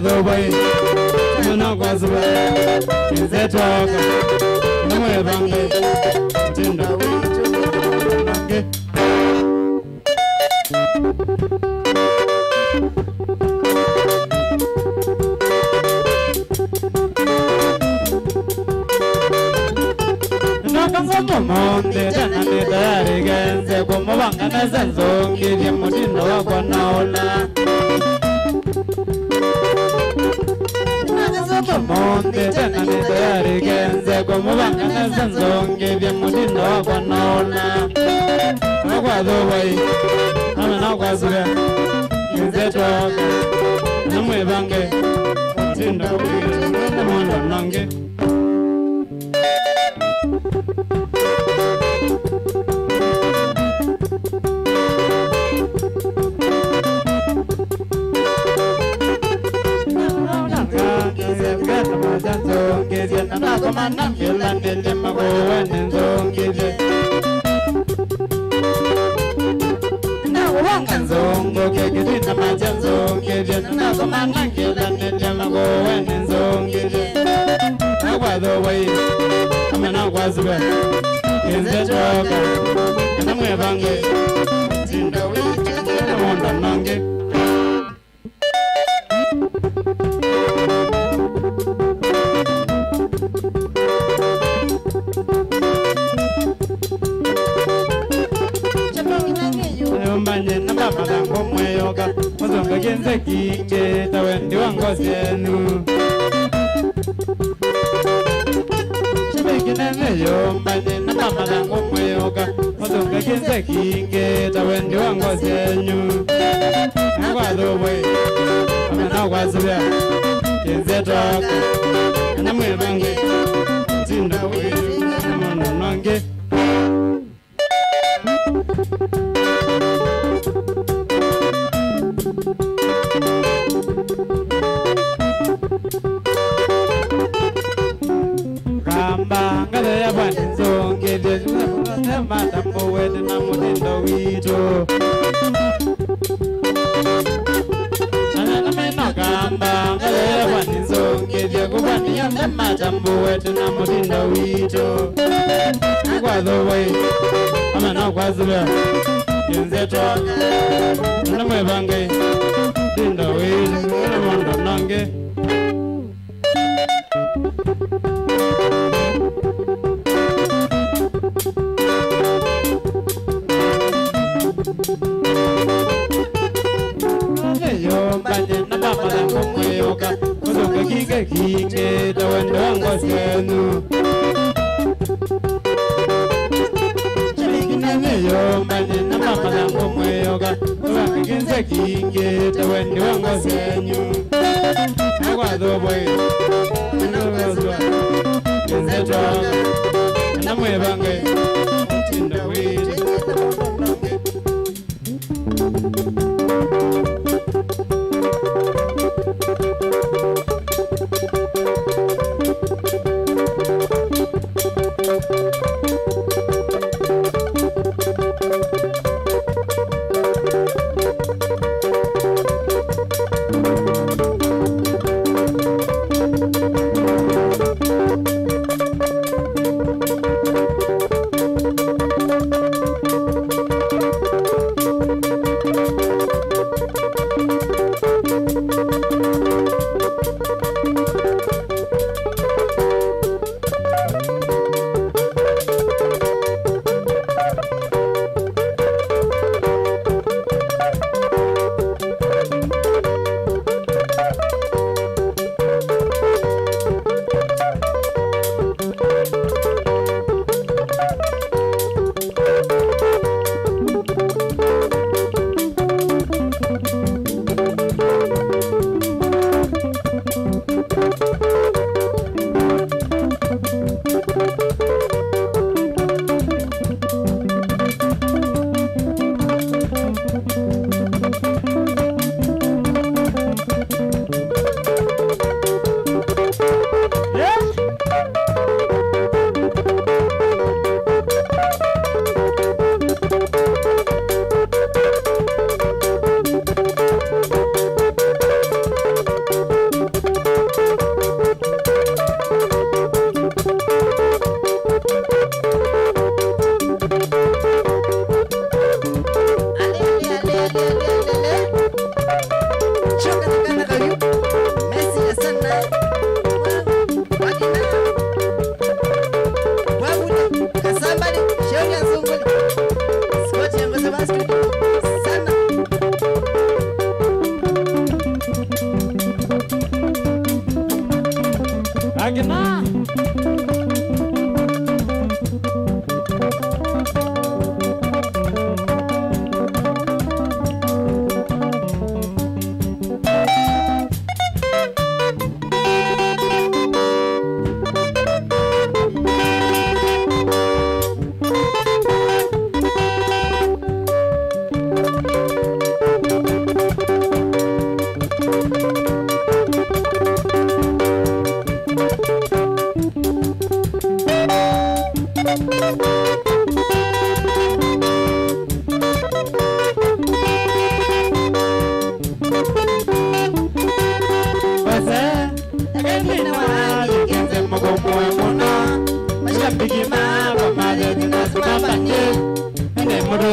Dubai, no was in the talk. No way, Bangle, Tinder. Monte tanane dari genze como bangana zanzo ngiri mutindo wako naola Monte tanane dari genze como bangana zanzo ngiri mutindo wako naola Agua Dubai amena agua zuya genze toka namwe bange mutindo wako naola nange Manam filan dele magoan zong gide na wangan zong go ke gide na majan zong gide na ko manam filan dele magoan zong gide na wa do wai amana wa zuba in the toka na mwe bange tinda wi na monda nange Genze kike tawendi wango senu Shemekine neyo mbane na mama lango mweyoka Mozonga genze kike tawendi wango senu Ngwa Dubai amena wazubya Genze toka na mwebange Tinda wili na mwana nange Madam Wed na mutindo wito Ana mena gamba ngale waninzo ngedye kubani yanda Madam Wed na mutindo wito Agwa Dubai amena kwazubya yenze toka na mwe bange tinda wito na mondo nange Kike tawendo wango senu Chikina meyo mbane na mama lango mweyoga Waki kinse kike tawendo wango senu Agwa Dubai Ano wazwa Kinse toga Na mwe bange Tinda wili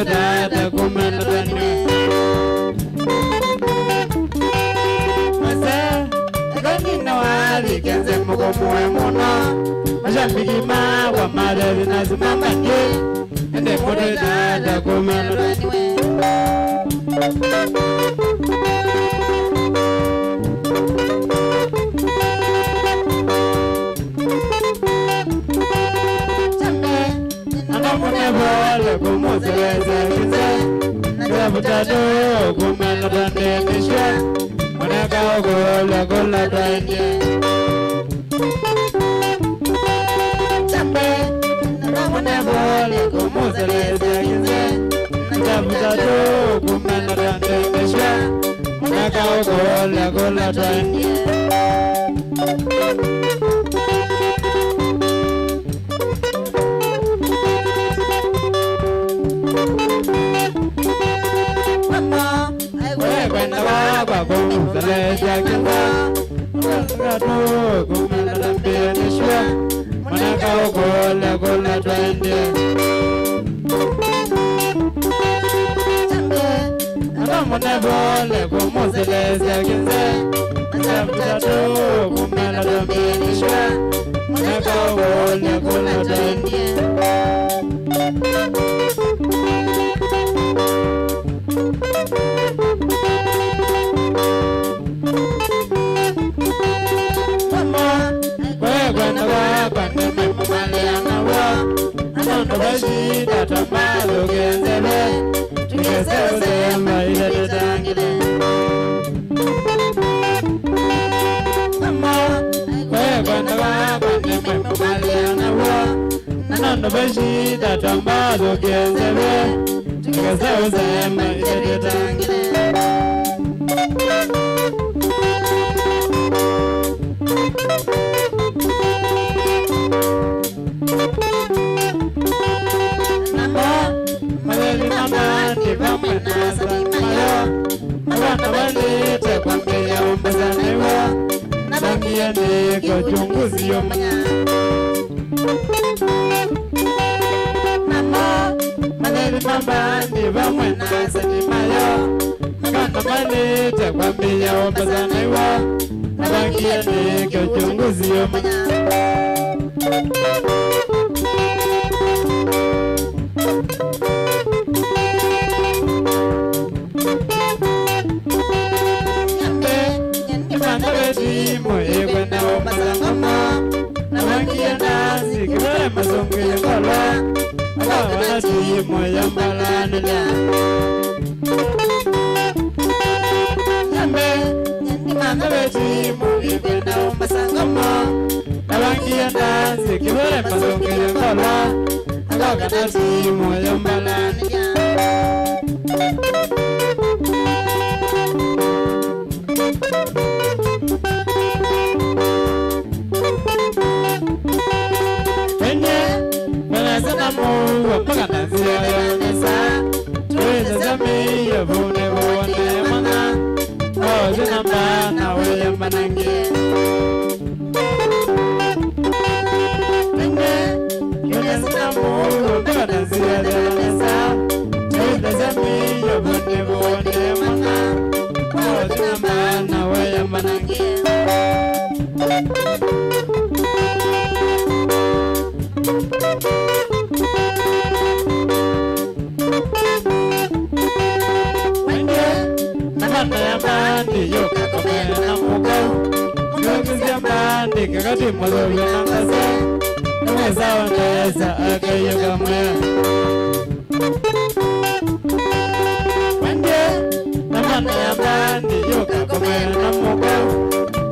dada kumela tani masa kani na wali kenze mukomuwe muno mashambiki mawa madari nazimama nye ende mude dada kumela tani Vole como se dice, la butato come la tante misha, mana cao con la tante. Chambe, na mana vole como se dice, la butato come la tante misha, mana cao con la tante. Como se le llama, gato como la lampiña, manacao con la duende. Andamos de vole como se le llama, gato como la lampiña, manacao con la duende. Bashida tamalo genzebe tukeseze maile tetangile mama kwenda baba nemwe maliana wa nando bashida tamalo genzebe tukeseze maile tetangile Chunguzi yo manya Mama Maneli mamba Ndi vamwe na sani mayo Makanda mali Tekwambi ya wapazana iwa Nabangia niko chunguzi yo manya Mazonge yangala Awana timo yambala nila Yambe Nyandimanga timo Ibena umasangama Nawangi yandazi Kibere mazonge yangala Awana timo yambala nila Mungu mpaka ya nesa tuweze zami ya vune mana zina mbana weye manange Yune zina Mungu mpaka ya nesa tuweze zami ya vune mana zina mbana weye manange Bandi yoka komena mukau Ngakizia bandi kakati mwazovi nangase Nweza waneza akayoka mwe Wende Namana ya bandi yoka komena mukau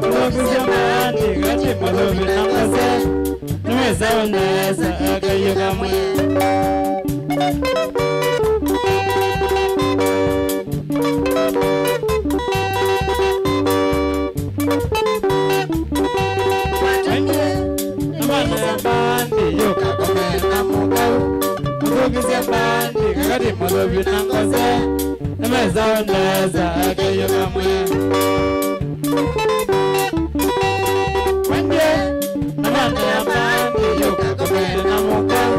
Ngakizia bandi kakati mwazovi nangase Nweza waneza akayoka mwe Bandi kakati mwazovi nangase Nweza waneza akayoka mwe Wende Namana ya bandi yoka komena mukau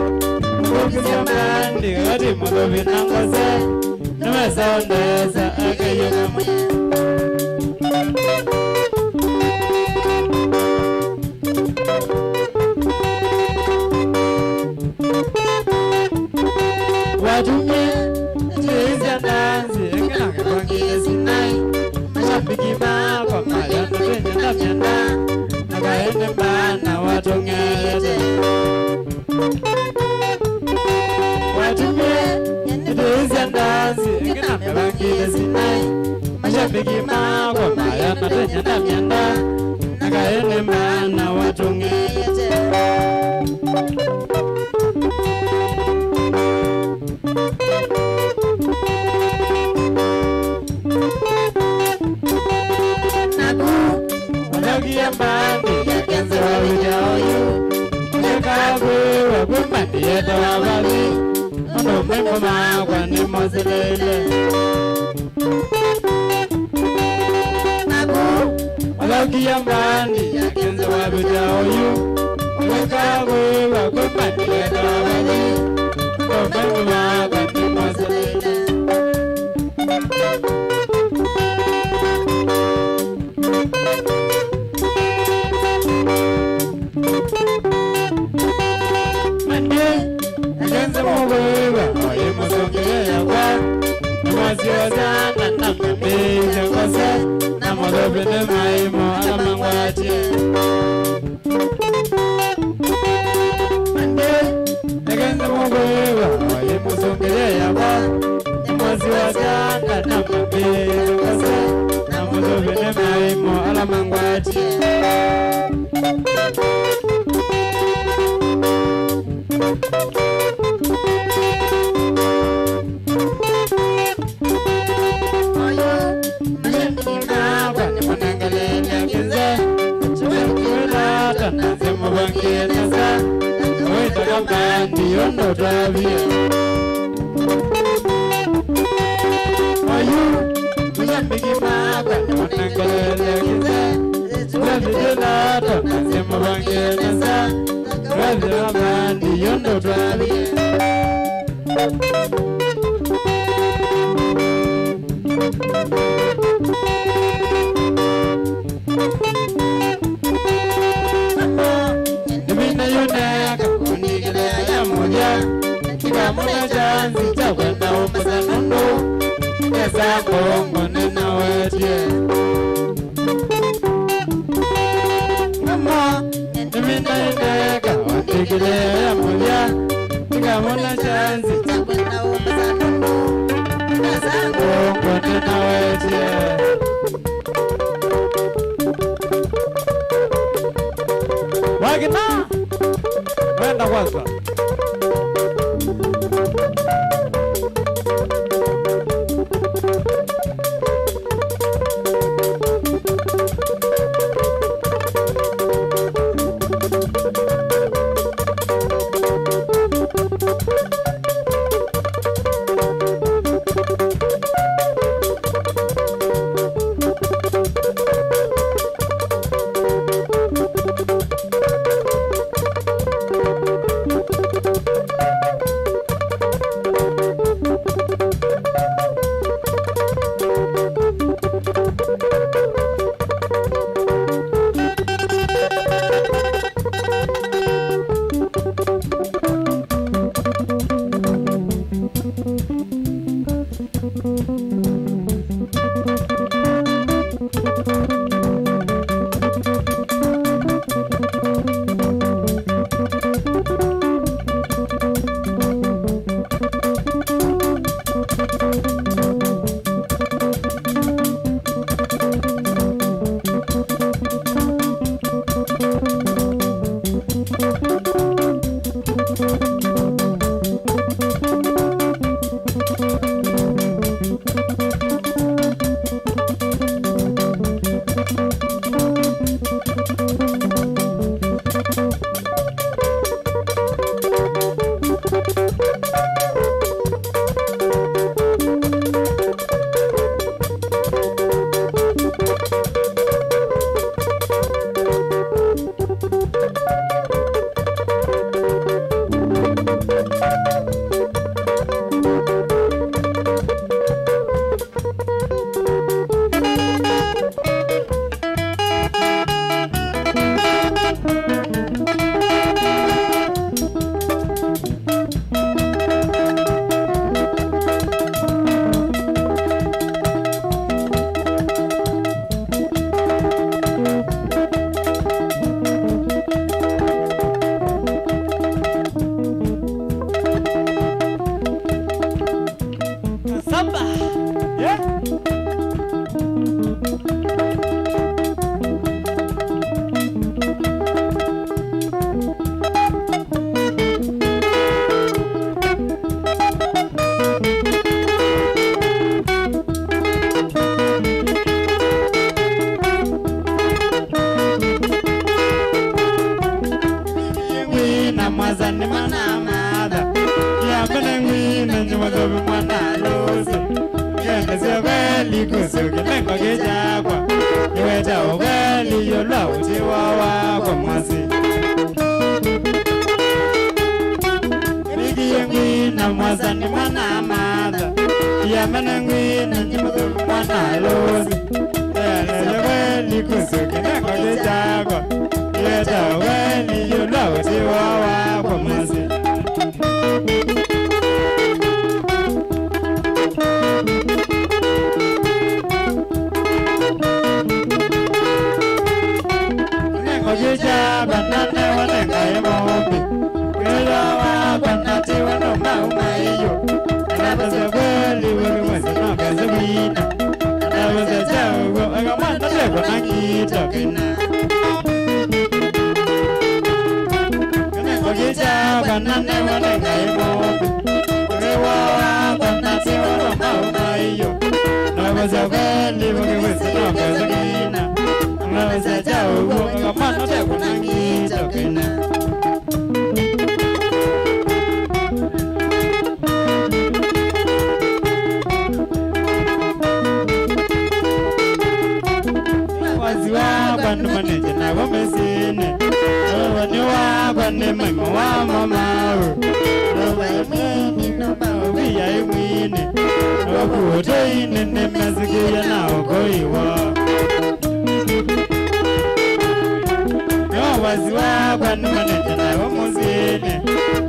Zamani gati moto binangose Numesaondeza akayoga mwe Watumye Tizia dansi Ekinange kwangile sinai Mashabiki mako Mayano benyenda myenda Nakaende mbana watongete Watumye Tizia dansi Ekinange kwangile sinai Mashabiki mako Mayano benyenda myenda Nakaende mbana watongete Mbandi ya kenze wa ujaoyu Nekagwe wa kumbandi yeto wa babi Ondo mwengo magwa ni moselele Walauki ya mbandi ya kenze wa ujaoyu Nekagwe wa kumbandi yeto wa babi Ondo mwengo magwa ni moselele Ziwazana na mbiza kose na modobine maimo ala mangwaje Mande Negenda mugwewa Waye musongele yaba Ziwazana na mbiza kose na modobine maimo ala mangwaje Nasa, oita kambandi yondo tabia. Ayu, mujambiki maka, wanangalele kize. Wabidilata, nasema bange nasa, oita kambandi yondo tabia. Muna janzi chawenda umuza nundu Esa kongo nina wetie Mama Nimina ineka Watikile ya mulia Tika muna janzi chawenda umuza nundu Esa kongo nina wetie Wagina Wenda kwanza lozi Yende se kweli kusuki lengo kichakwa Iweta ukweli yola uchiwawa kwa mwasi Miki yengwina mwasa ni mwana amadha Yamene ngwina njimudu mwana lozi Yende se kweli kusuki lengo kichakwa Iweta ukweli yola uchiwawa kwa mwasi Banane wanenga yemobi Kila wa banati wanoma umaiyo Anabasa kweli wali mwese nakazi wina Anabasa chawo Agamana lego nakita kina Kanengo kija banane wanenga yemobi Kila wa banati wanoma umaiyo Anabasa kweli wali mwese nakazi wina Anabasa chawo Agamana lego nakita kina Wanu maneje na wamesine Wani wakwane mimo wa mamau Noba imwini noba ubiya imwini Wakuote inene mesikia na okoiwa Wazi wakwane maneje na wamesine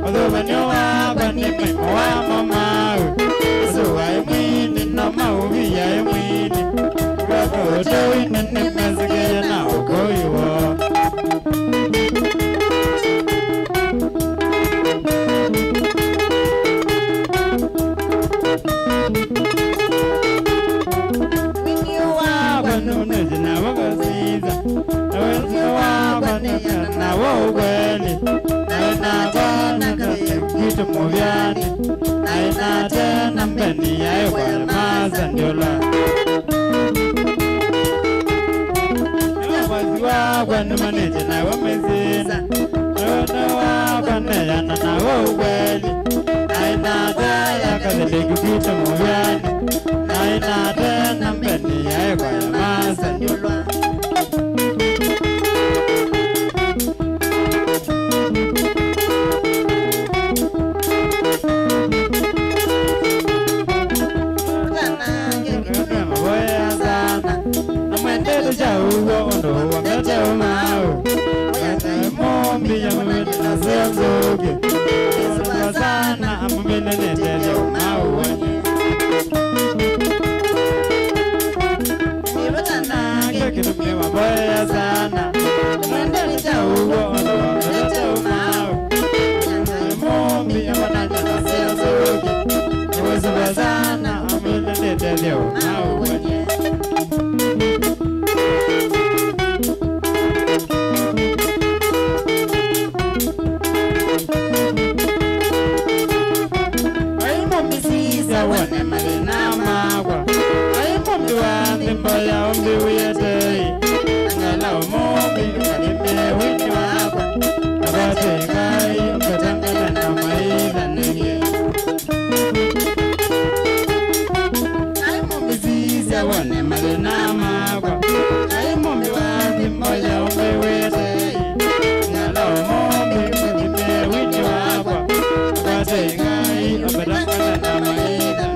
Wani wakwane mimo wa mamau Soba imwini noba ubiya imwini Wakuote inene mesikia na okoiwa Muvyani aina tena mbeni yayo kwa maza ndiola Wazi wakwa ni maneje na wamezina Nono wakwa neyana na waweli Aina tena kazilegi kitu muvyani Aina tena mbeni yayo kwa maza ndiola Ondo wangete umau Wangete mombi ya mwede na zenzoge Yesuwa sana amumine netele umau wanye Nibutana kekinu mniwa boya sana Mwende nita ugo ondo wangete umau Wangete mombi ya mwede na zenzoge Yesuwa sana amumine netele umau wanye Wane marina magwa Aimombi wandi mboya ombi uyetei Angala omombi ukalime wini wagwa Abate kai ukatangala na maida nege Aimombi sisa wane marina magwa Aimombi wandi mboya ombi uyetei Angala omombi ukalime wini wagwa Abate kai ukatangala na maida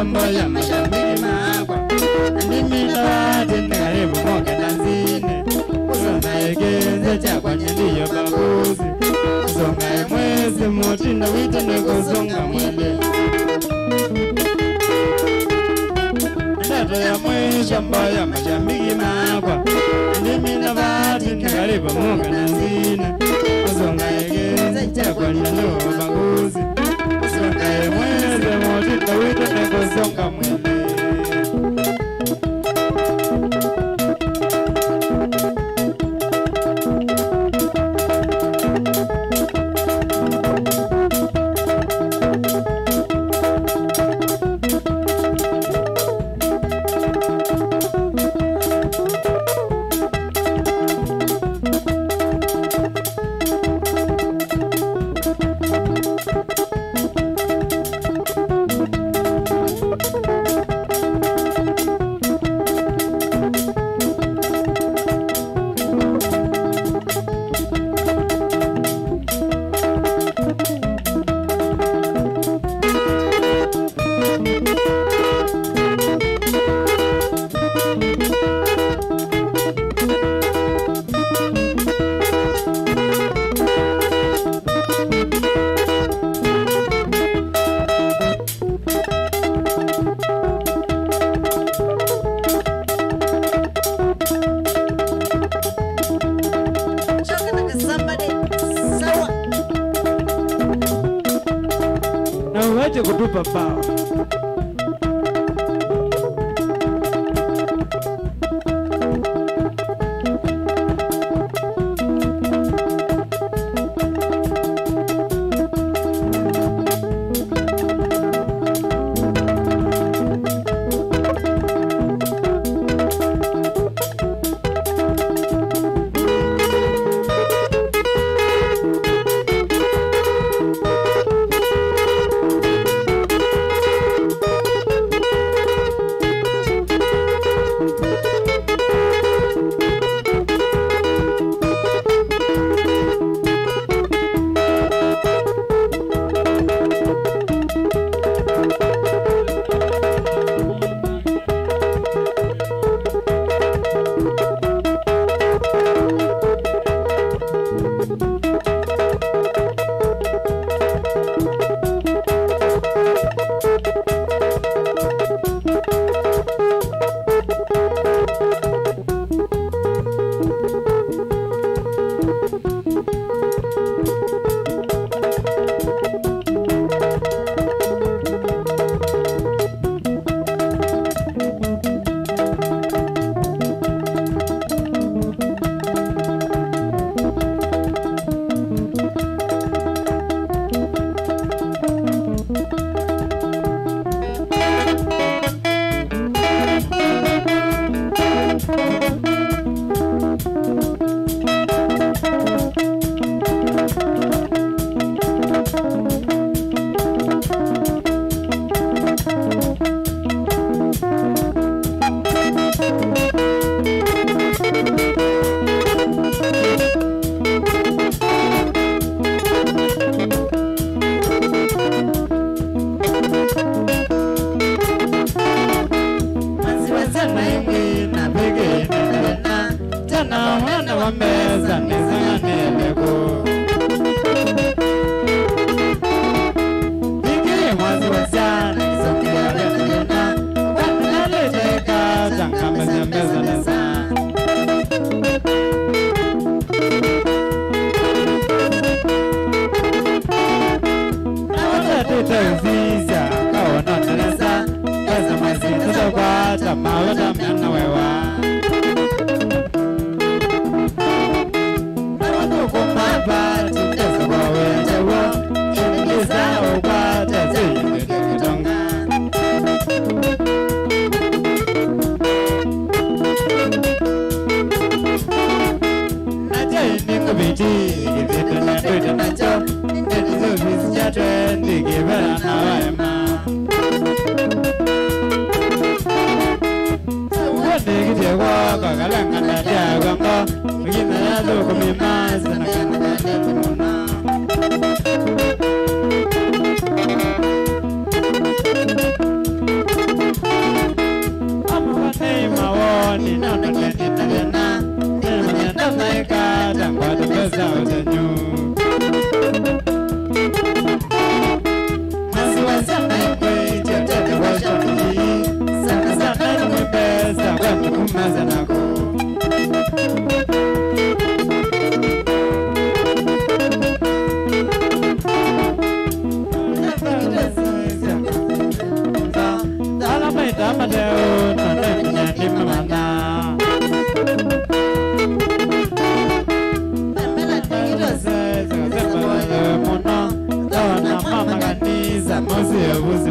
Mboya mashambiki magwa Ndimi na wadi ngaribu moke nanzine Usonga egeze chakwa nyendiyo babuzi Usonga emwezi mutinda wito nekusonga mwele Ndato ya mwisho mboya mashambiki magwa Ndimi na wadi ngaribu moke nanzine Usonga egeze chakwa nyendiyo babuzi Usonga emwezi mutinda wito nekusonga mwele Dudu Papa. Meza nizanga nebeko Bigi mwazi wasiana Kisongia lena Wanale jeka Zanka meza meza neza Na wata teta ufisa Kawana naleza Kaza mazi tuta kwa Tamawata mnana wewa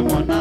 Mona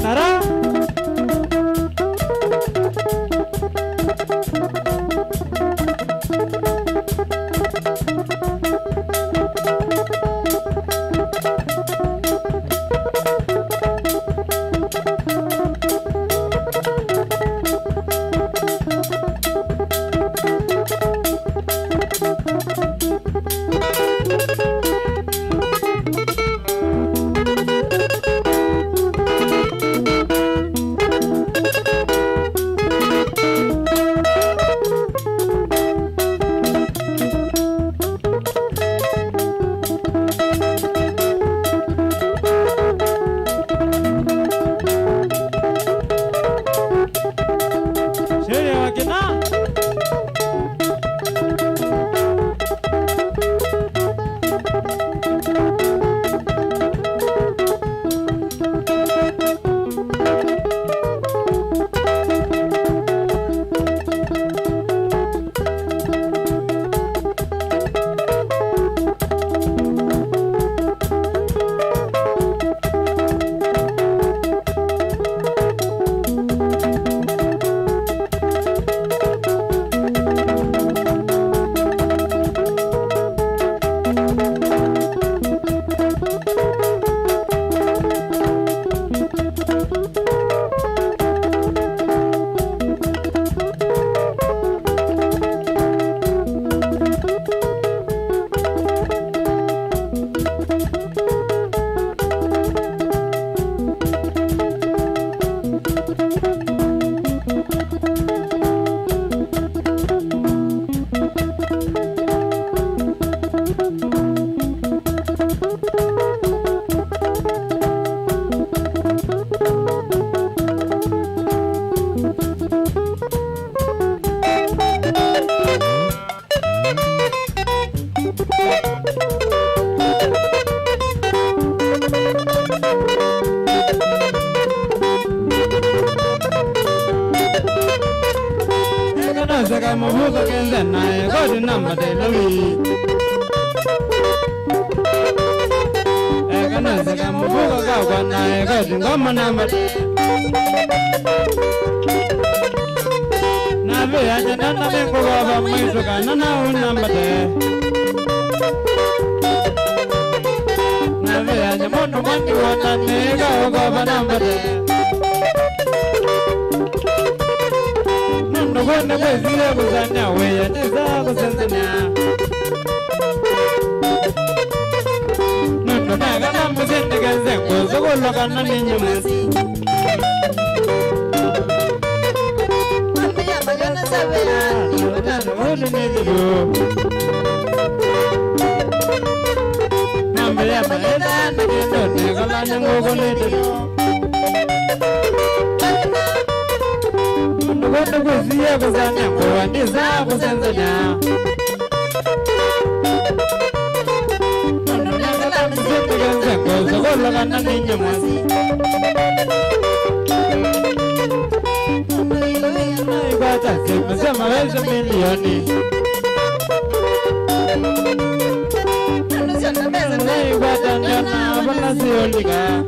Nara Saka mabuka kenza nae godi namba de lui. Kana saka mabuka kawa nae godi ngoma namba de. Nabe aja nana bengo baba mwiso kana na un namba de. Nabe aja mono mandi wana nega baba namba de. Nukone kwezile kuzanya weya niza kusenzanya Nunaka na muzindi kenzengo Zukuloka na ninyo mwezi Mambia magana sabela Niwadana wulu nizibu Mambia magana nikindo Nikala nyangugu nizibu Nukone kwezile kuzanya weya niza kusenzanya Zukuloka na ninyo mwezi Naibata simesema wezo milioni Naibata njana wala siolika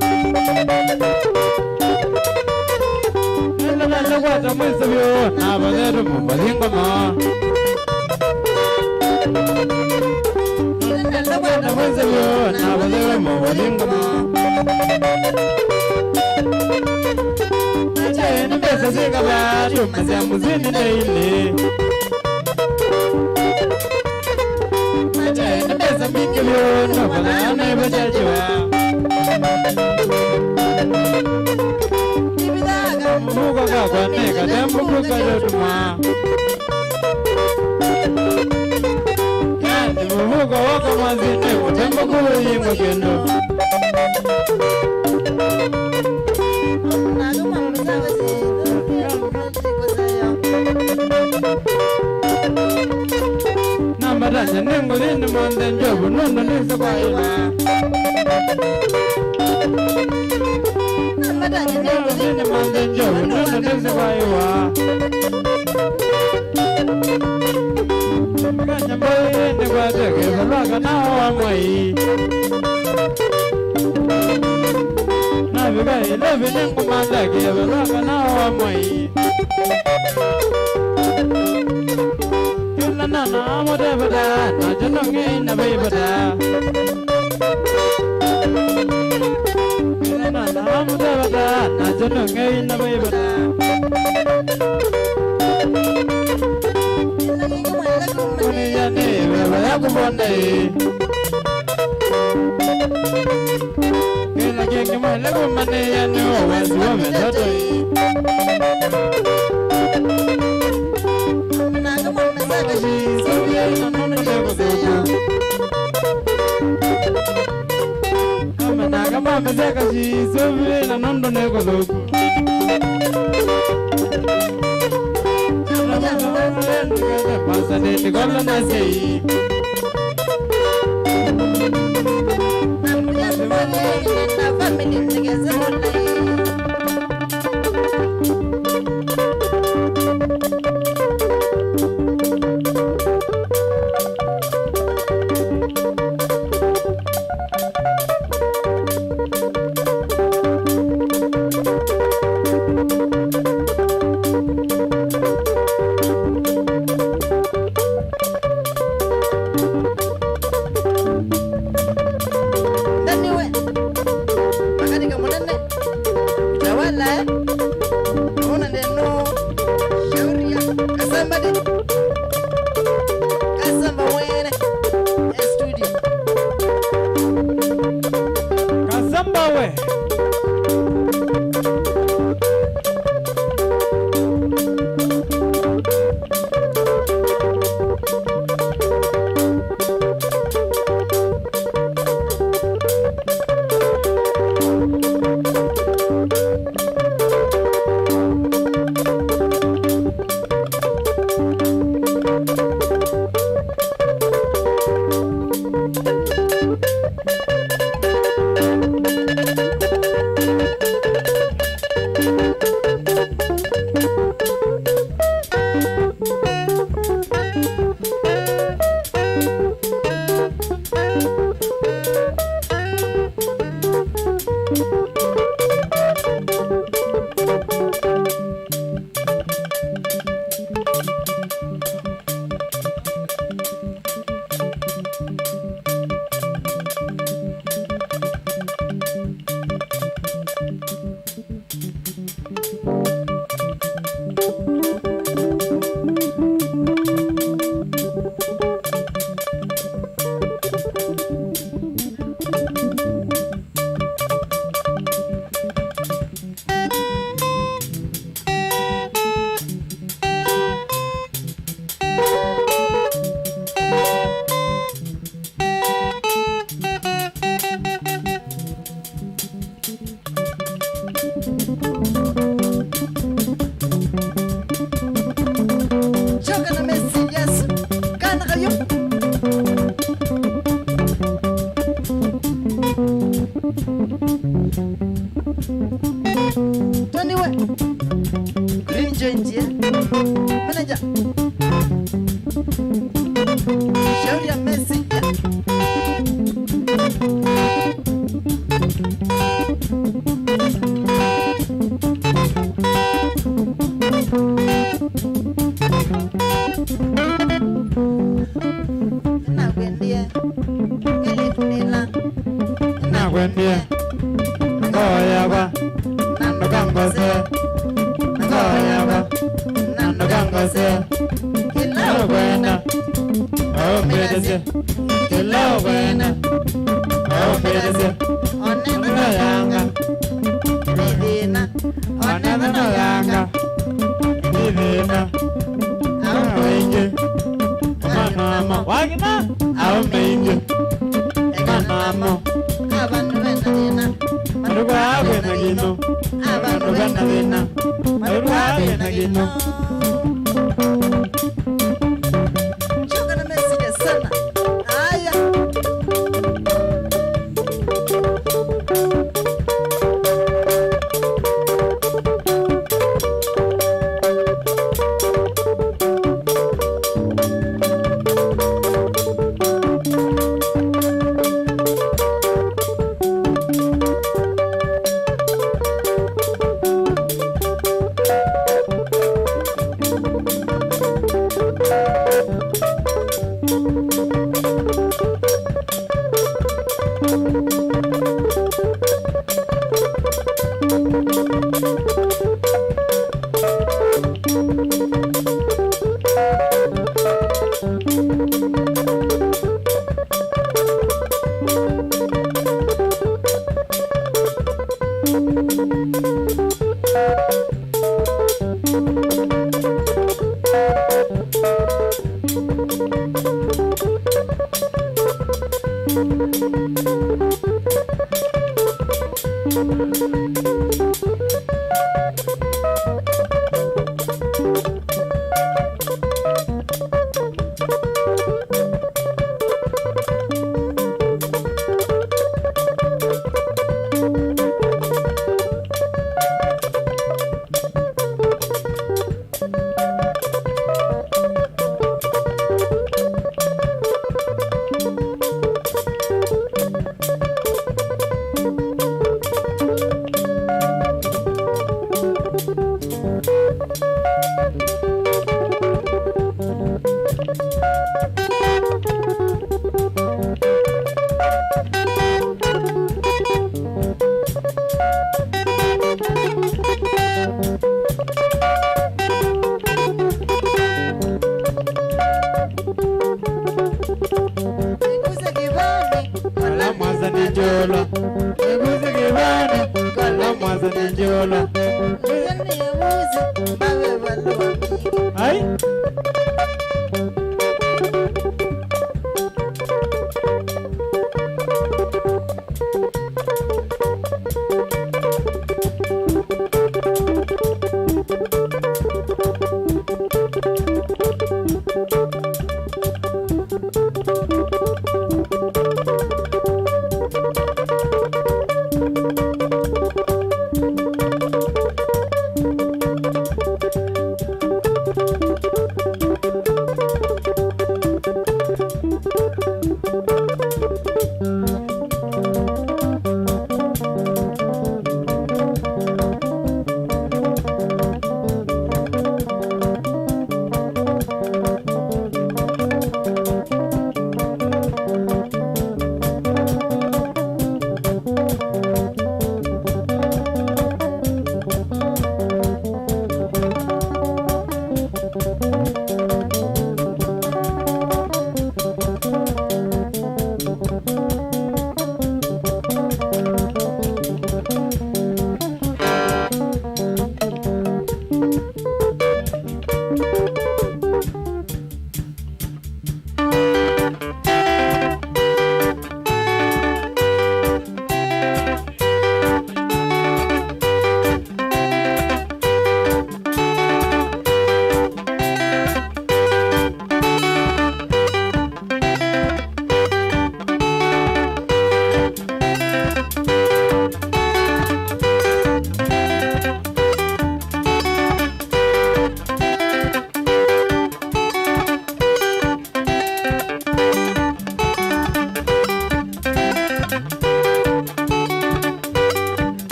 Nilala kwata mwezi vyo na bazeru mbazingo ma Nilala kwata mwezi vyo na bazeru mbazingo ma Nachaini pesa zika batu Mazia muzini daily Nachaini pesa mingi vyo Nopala naiba chachiwa Muka kakwa neka tempu kuka jotuma Kandi muka waka mazine Kutempu kuwa yingo kendo Nambataja ningu lini mwande njobu Nundu nisa kwa ina Nambataja ningu lini mwande njobu Nundu nisa kwa iwa Kanya mboi ni kwa teke Salwaka na wa mwai biga ile bine kumanda ke bela kana wa mai kila na na mode bada na janonge na bai bada kila na na mode bada na janonge na bai bada kuni yani bela ya kubonde Kenge mwana kumane ya no wazi wa metoto Naga mwana saka shi Sobiya ina nono jego zoku Naga mwana saka shi Sobiya ina nono jego zoku Pasa nini kola nasi Family together.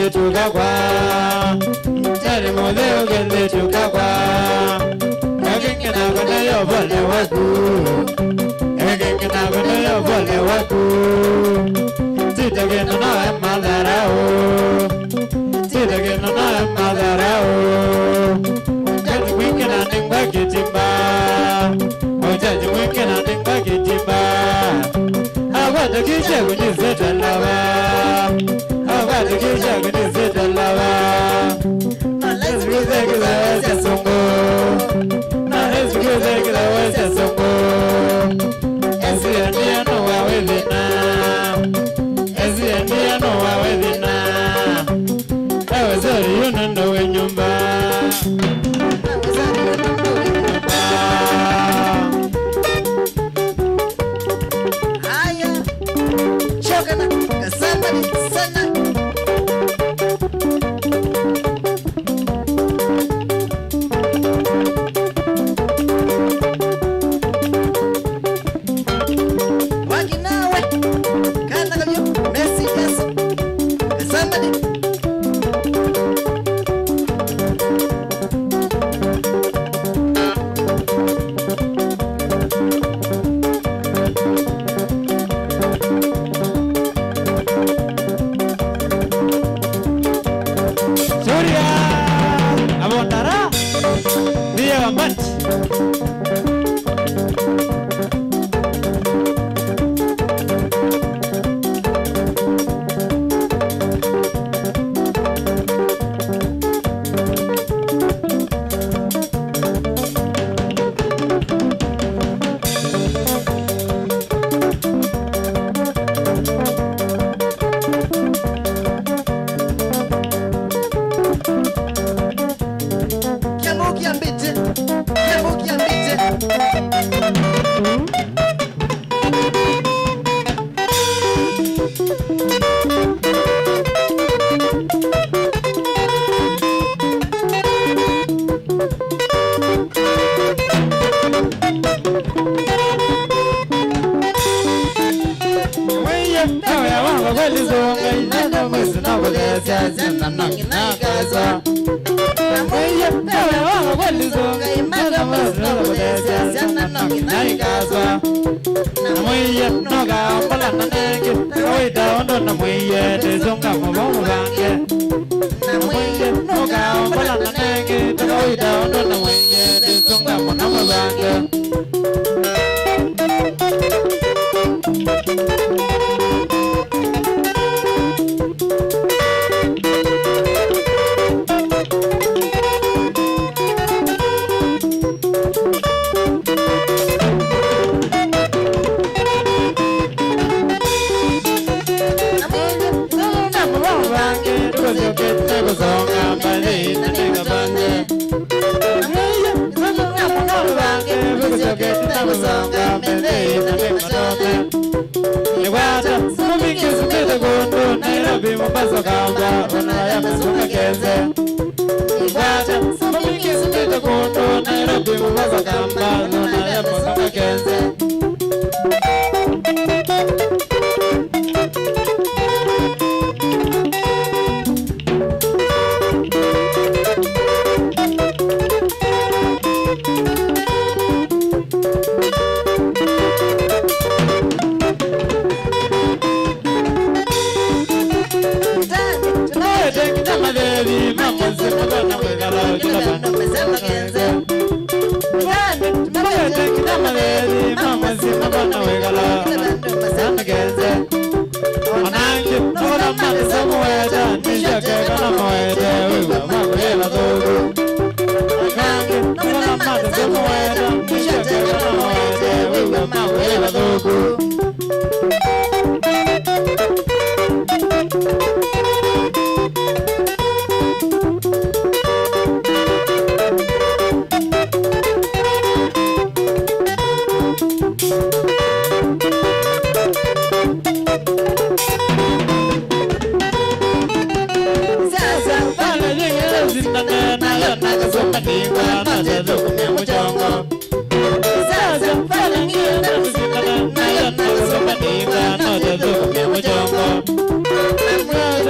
gende tukakwa Tari modeo gende tukakwa Ekengena kona yo bole waku Ekengena kona yo bole waku Tita gena no emadharau Tita gena no emadharau Jaji wikena ningwa kitimba Jaji wikena ningwa kitimba Awada kisha kunizeta lawa Awada kisha kunizeta lawa Let's go there cause I was a songo Let's go there cause I was a songo Ezi andia no wawezi na Ezi andia no wawezi na Ewe zori yunando we nyumba Ewe zori yunando we nyumba Aya Shokana Kasambari sana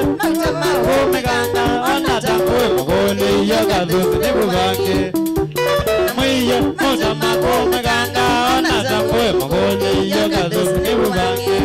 Omega kazuzu ni bubange mwiyo muta makome ganga ona tambue mugoni yo kazuzu ni bubange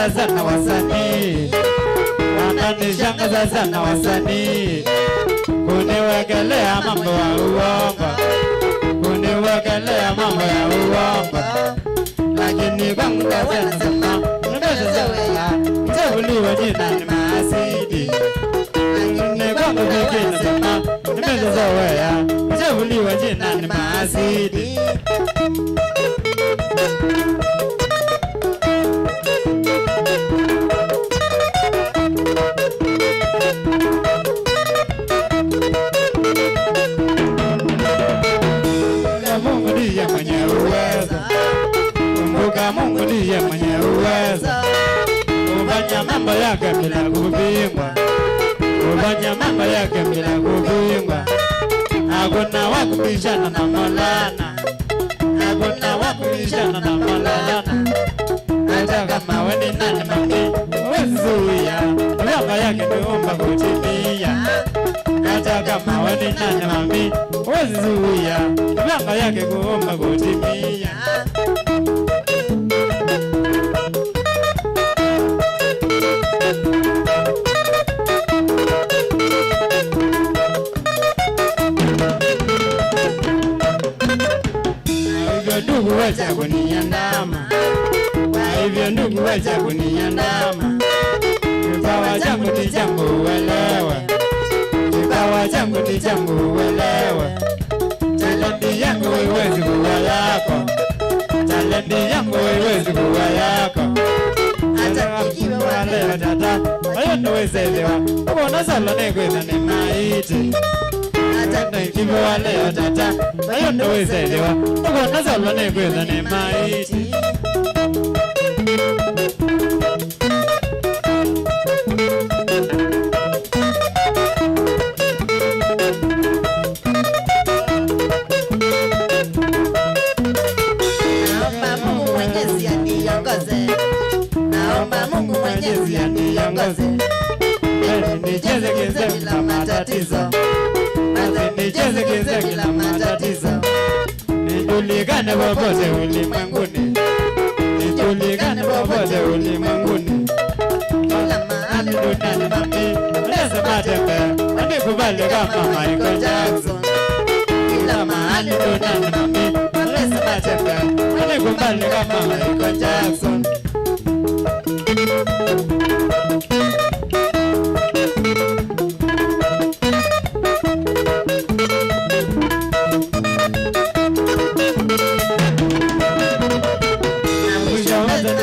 Wananishangaza sana wasanii, wananishangaza sana wasanii, kuniwekelea mambo ya uongo, kuniwekelea mambo ya uongo, lakini kwangu nasema nimeshazoea, mchaguliwa jina ni Maasidi. Lakini kwangu mimi nasema nimeshazoea, mchaguliwa jina ni Maasidi. Mungu ndiye mwenye uwezo, kumbuka Mungu ndiye mwenye uwezo, kufanya mambo yake bila kupingwa, kufanya mambo yake bila kupingwa. Hakuna wa kubishana na Maulana, hakuna wa kubishana na Maulana. Hata kama wewe ni nani mami, huwezi zuia mambo yake kuomba kutimia. Hata kama wewe ni nani mami, huwezi zuia mambo yake kuomba kutimia. Ndugu wacha kuniandama, kwa hivyo ndugu wacha kuniandama. Kipawa changu ni changu uelewe, kipawa changu ni changu uelewe. Talenti yangu haiwezi kuwa yako, talenti yangu haiwezi kuwa yako. Hata kikiwa wale watata, hayo ndo wezewa, kubona salo nekweza ni maiti. Hata kikiwa wale watata, hayo ndo wezewa, kubona salo nekweza ni maiti. Naomba Mungu Mwenyezi aniongoze, nicheze kize bila matatizo, nicheze kize bila matatizo, nijulikane popote ulimwenguni, nijulikane popote ulimwenguni. Kila mahali duniani mami, lazima tembea, nikubali kama Michael Jackson. Kila mahali duniani mami, lazima tembea, nikubali kama Michael Jackson.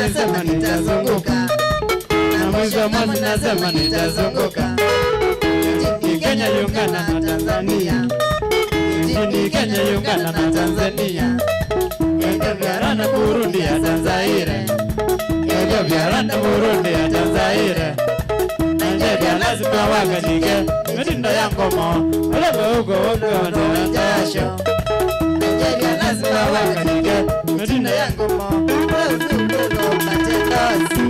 Nasema nitazunguka, na mwisho wa mwezi nasema nitazunguka. Nchini Kenya, Uganda na Tanzania, nchini Kenya, Uganda na Tanzania, Ethiopia, Rwanda, Burundi hata Zaire, Ethiopia, Rwanda, Burundi hata Zaire. Nigeria lazima wakajike mitindo ya ngoma, ulebe huko watoa jasho. Nigeria lazima wakajike mitindo ya ngoma, ulebe huko matendozi.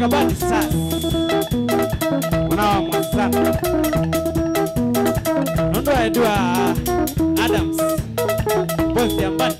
Kabati sasa. Unawa mwasana. Nondo Edua Adams. Bosi ambani.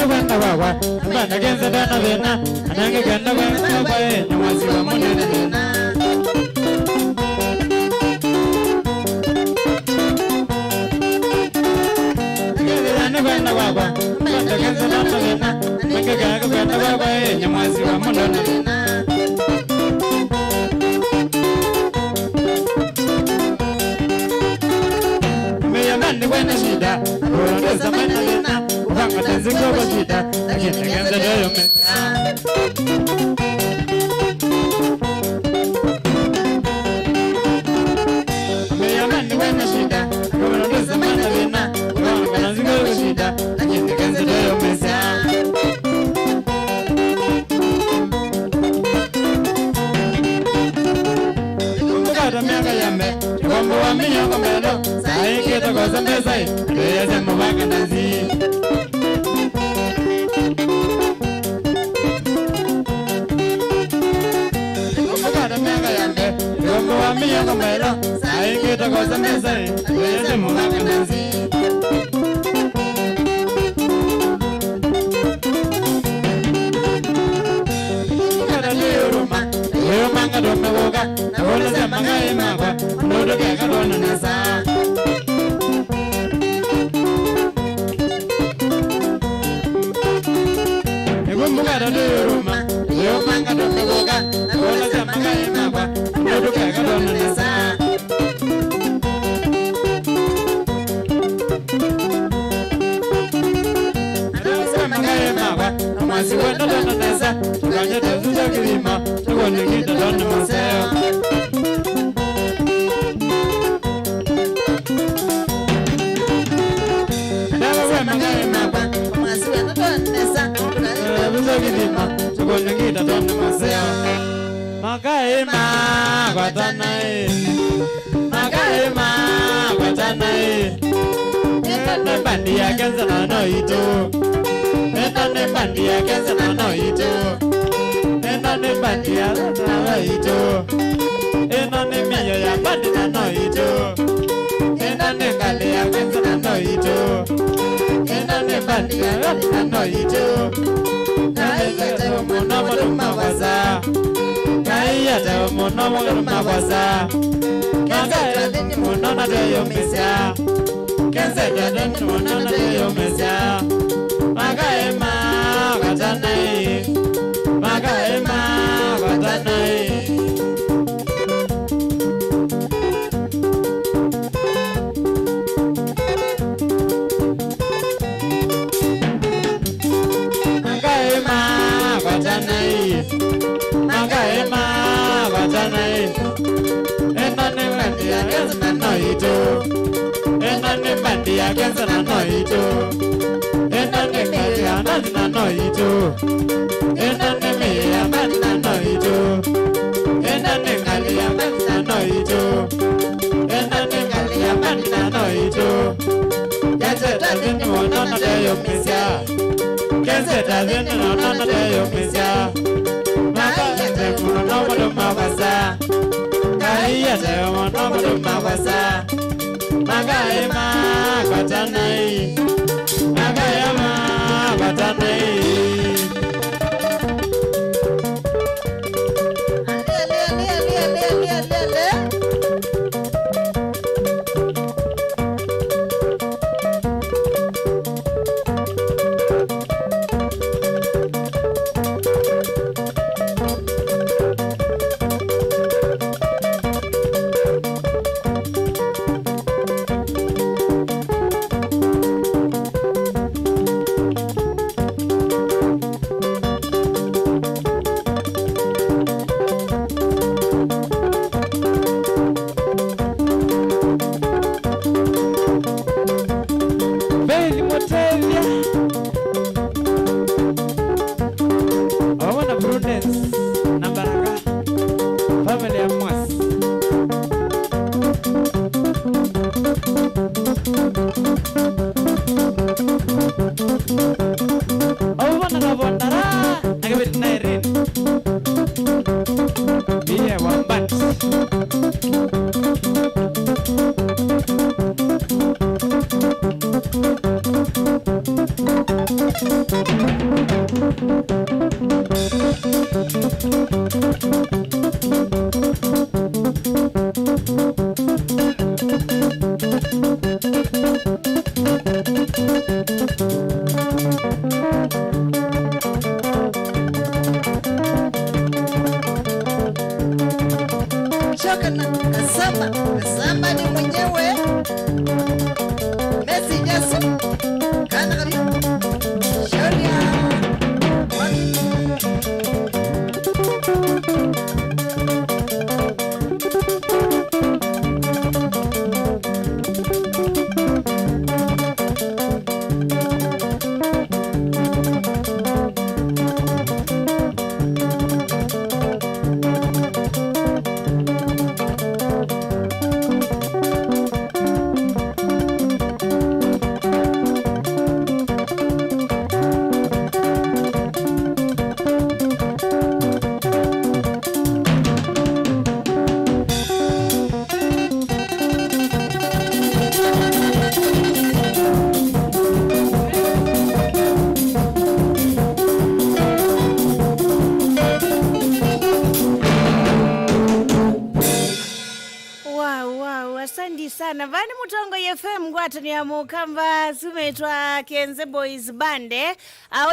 kwenda kwa bana kenza dana vena anange kwenda kwa nyamazi wa munene vena kwenda kwa bana kenza dana vena anange kwenda kwa nyamazi wa munene vena ni buena shida, por esa mañana, vamos a hacer como shida, la gente que anda de yo me llaman ni buena shida, por esa mañana, vamos a hacer como shida, la gente que anda de yo me Kombo wa minyo komelo, sai kita kosa mesai, kaya semu baka nazi. Kombo kada mega yambe, kombo wa minyo komelo, sai kita kosa mesai, kaya semu baka nazi. Kada liuruma, liuruma kada mewoga, na wala sema ngai magwa. Nodo ke kadona nasa Egumbu kada duruma yo manga do megoga Kola samanga emaba Nodo ke kadona nasa Nodo samanga emaba Amasi wenda dona nasa Tukanya tazuza kilima Tukone kita dona maseo Magaema guatanai Magaema guatanai Ene bandia kenza na no ito Ene bandia kenza na no ito Ene bandia na no ito Ene miyo ya bandi na no ito Ene kale ya kenza na no ito Ene bandia na no ito Kaya te mono mono waza Kaya te mono mono waza Kaya te mono na de yo mesia Kenze te mono na de yo mesia Magaema watanai Magaema watanai Magaema watanai Enane bandia kenza no ito Enane bandia kenza no ito Enane meya na no ito Enane meya na no ito Enane kalia na no ito Enane kalia na no ito Kenze tazini wono na de yo mesia Kenze tazini wono na de yo mesia Kaya te mono mono mawasa Magaema watanai Magaema watanai Shoka na kasamba ni mwenyewe Messi Yesu kana kali Sharia sana vani Mutongo FM ngwatani ya mukamba sumetwa Kenze Boys Bande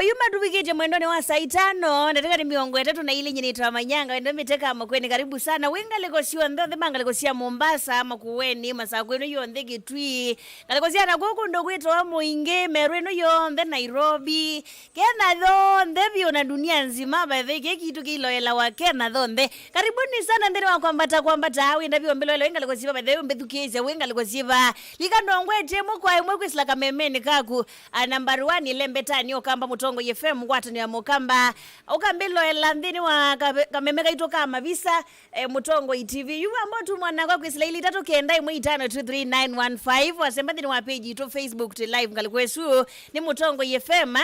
yuma tubikije mwendoni wa saa 5 nataka ni miongo ya 3 na ili nyinitwa Manyanga ndio miteka amakweni karibu sana winga lekosiwa ndothe banga lekosia Mombasa ama kuweni masaa kwenu yonde Gitui lekosia na gogo ndo gwitwa Muinge Merweno yonde Nairobi kena thonde bio na dunia nzima by the way kitu kiloela wa kena thonde karibuni sana ndeni wa kwambata awi ndabio mbelo winga lekosiwa by the way mbethukize winga lekosiwa likandongwete mukwa imwe kwisila kamemeni kaku number 1 ilembetani okamba Mutongo FM ngwatani ya mukamba okambilo elandini wa kamemeka itoka mavisa Mutongo TV yuwa ambotu mwana kwa kwisila ili tatu kenda imwe 5239115 wasembandini wa page ito Facebook to live ngalikwesu ni Mutongo FM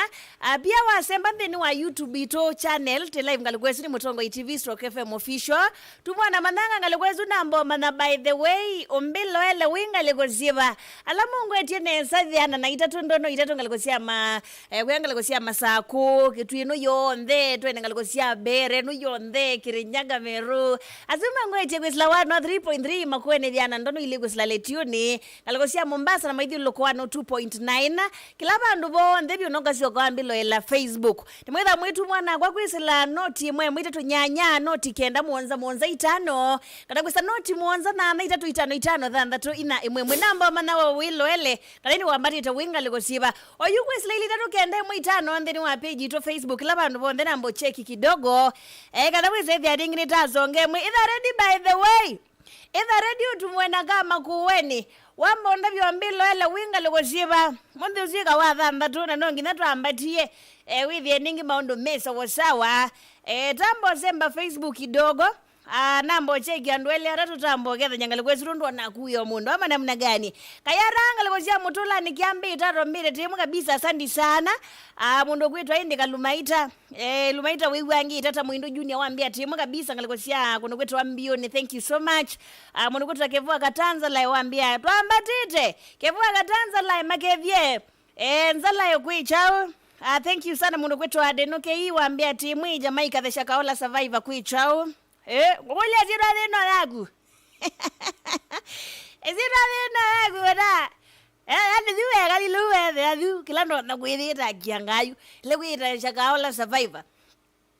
pia wasembandini wa YouTube ito channel to live ngalikwesu ni Mutongo TV stroke FM official tumwana mandanga ngalikwesu nambo mana by the way ombilo ele winga lekoziva alamu ngwetine sadhiana na itatu ndono itatu ngalikwesia kuyanga lekosia Masako kitwino yonde twene ngalikwesia Bere no yonde Kirinyaga Meru azuma ngwete kwisla 103.3 makwene vyana ndono iligwisla letiuni ngalikwesia Mombasa na maidhi lokoano 2.9 kila bandu bonde byo nongasio kwa mbilo ela Facebook nimwetha mwitu mwana kwa kwisla noti mwe mwitatu nyanya noti kenda muonza 5 kada kwisa noti muonza na 355 thandatu ina imwe namba mana wa wilo ele kaleni wambati to winga lekosiba oyukwesla ili tatu kenda imwe 5 ndeni wa page to Facebook la bandu bonde nambo cheki kidogo kada kwisa hivi adingini tazonge mwe either ready by the way either ready utumwena kama kuweni wamba ndabyo ambilo ele winga lekosiba mwende uzika wa thandatu na nongi natu ambatie withi ningi maondo mesa wasawa tambo semba Facebook kidogo nambo cheki andwele aratu tambo ketha nyangale kwesurundu na kuyo mundu ama namna gani kayaranga lekozia mutula nikiambi taro mbire timu kabisa asante sana mundu kwetu aende kalumaita lumaita wiwangi tata muindu junior wambia timu kabisa ngalekozia kuno kwetu ambioni thank you so much mundu kwetu Kevua Katanza lai wambia twambatite Kevua Katanza lai makevye nzala yo kwichao thank you sana mundu kwetu Adenoke hii wambia timu Jamaica the Shakaola survivor kwichao ngole zira deno lagu zira deno lagu da andi duwe gali luwe da du kilando na kwithita kiangayu le kwita Shakaola survivor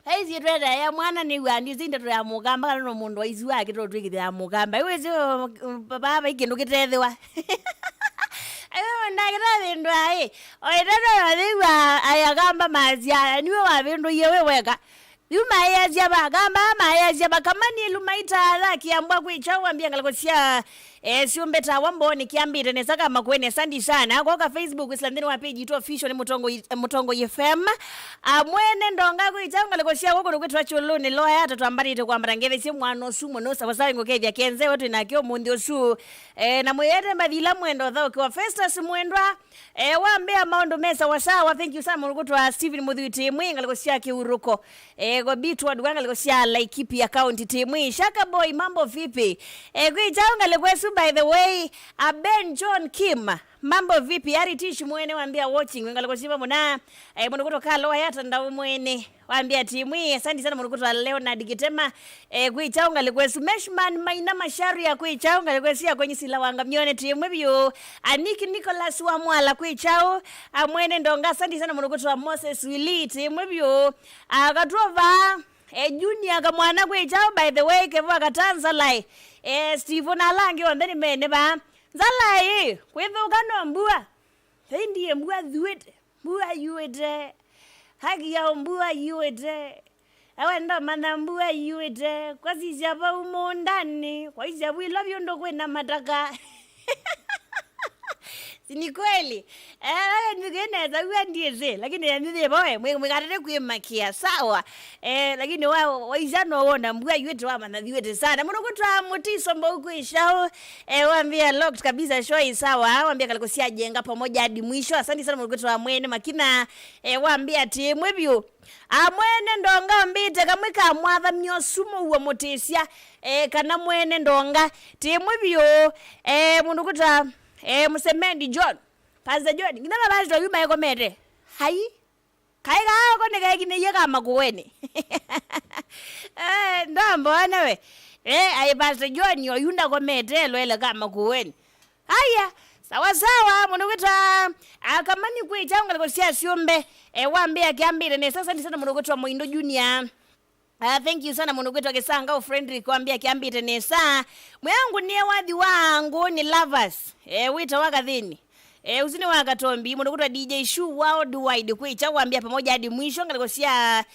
hai zira da ya mwana ni wandi zinda to ya mugamba kana no mundu waizu wake to twigitha ya mugamba iwe zo baba ikindu kitethwa ayo ndagira bindu ai oidada wadiwa ayagamba mazia niwe wa bindu yewe weka yuma yazia bagamba mayazia bakamani lumaita ala kiambwa kwicha wambia ngalakosia siumbeta wamboni kiambire nesaka makwene sandi sana kwa Facebook islandini wa page ito official Mutongo FM mwene ndonga kwicha ngalakosia koko kwetwa chuluni loya tatwambarite kwa mrangeve si mwana sumo no sawasawa ngokevya kenze watu nakyo mundio su na mwete mbadila mwendo thao kwa Festus mwendwa wambia maondo mesa wasawa thank you sana mukutwa Steven Mudhuti mwinga ngalakosia kiuruko go bitu wadwanga ngalakosia like Laikipia County timu Shaka Boy mambo vipi kuichao ngalekwesu by the way Ben John Kim mambo vipi ari tishi mwene waambia watching ngalekosiba muna munukuto kalo yata ndawo mwene waambia timu asante sana munukuto Leonard Gitema kuichao ngalekwesu Meshman Maina Masharia kuichao ngalekwesia kwenye sila wanga mione timu bio Aniki Nicholas wa Mwala kuichao mwene ndonga asante sana munukuto wa Moses Willi timu bio akatova Junior kamwana kuichao by the way kevo akatanza lai Stephen Alangi ondeni mene ba Zalai kwethuka no mbua ndiye mbua thuite mbua yuite haki ya mbua yuite awenda mana mbua yuite kwasi jaba umondani kwa hijabu ilavyo ndo kwena mataka Ni kweli. Nigeneza uandieze lakini ndiye boy mwegatete kuimakia sawa. Lakini wao waizano wona mbwa yetu ama na viwete sana. Munokuta mutiso mboku ishao. Waambia locked kabisa show sawa. Waambia kalikosia jenga pamoja hadi mwisho. Asante sana munokuta mwene makina waambia timu ebyo. Mwene ndonga mbite kamwika mwatha mnyosumo uwa motesia kana mwene ndonga timu ebyo munokuta Musemendi John Pastor John ngina bazo yuma yako mete hai kai ga ko ne ga gine yega makuweni ndambo anawe ai Pastor John yo yunda ko mete lwele ga makuweni haya sawa sawa munukita akamani kuichanga liko sia siombe waambia kiambire ne sasa ndi sana munukitwa Moindo Junior thank you sana munukitwa Kesanga friendly kuambia kiambire ne saa mwangu nie wadhi wangu ni lovers wita wakathini usini wakatombi munukitwa DJ Shoe worldwide kuicha kuambia pamoja hadi mwisho ngalikosia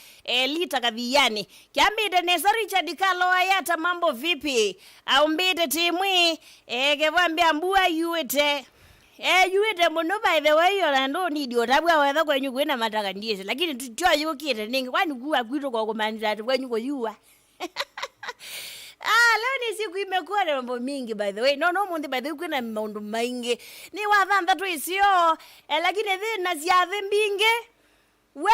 lita kadhiani kiambire ne sa Richard Kalo ayata mambo vipi aumbite timwi kevaambia mbua yuete yuete muno by the way yola ndo need otabwa wetha kwenyu kwena mataka ndiye lakini tucho yukite ningi kwani kuwa kwito kwa kumanza kwenyu ko yuwa leo ni siku imekuwa na mambo mingi by the way no mundi by the way kuna maundu maingi ni wathanda tu isio lakini thina ziathe mbinge we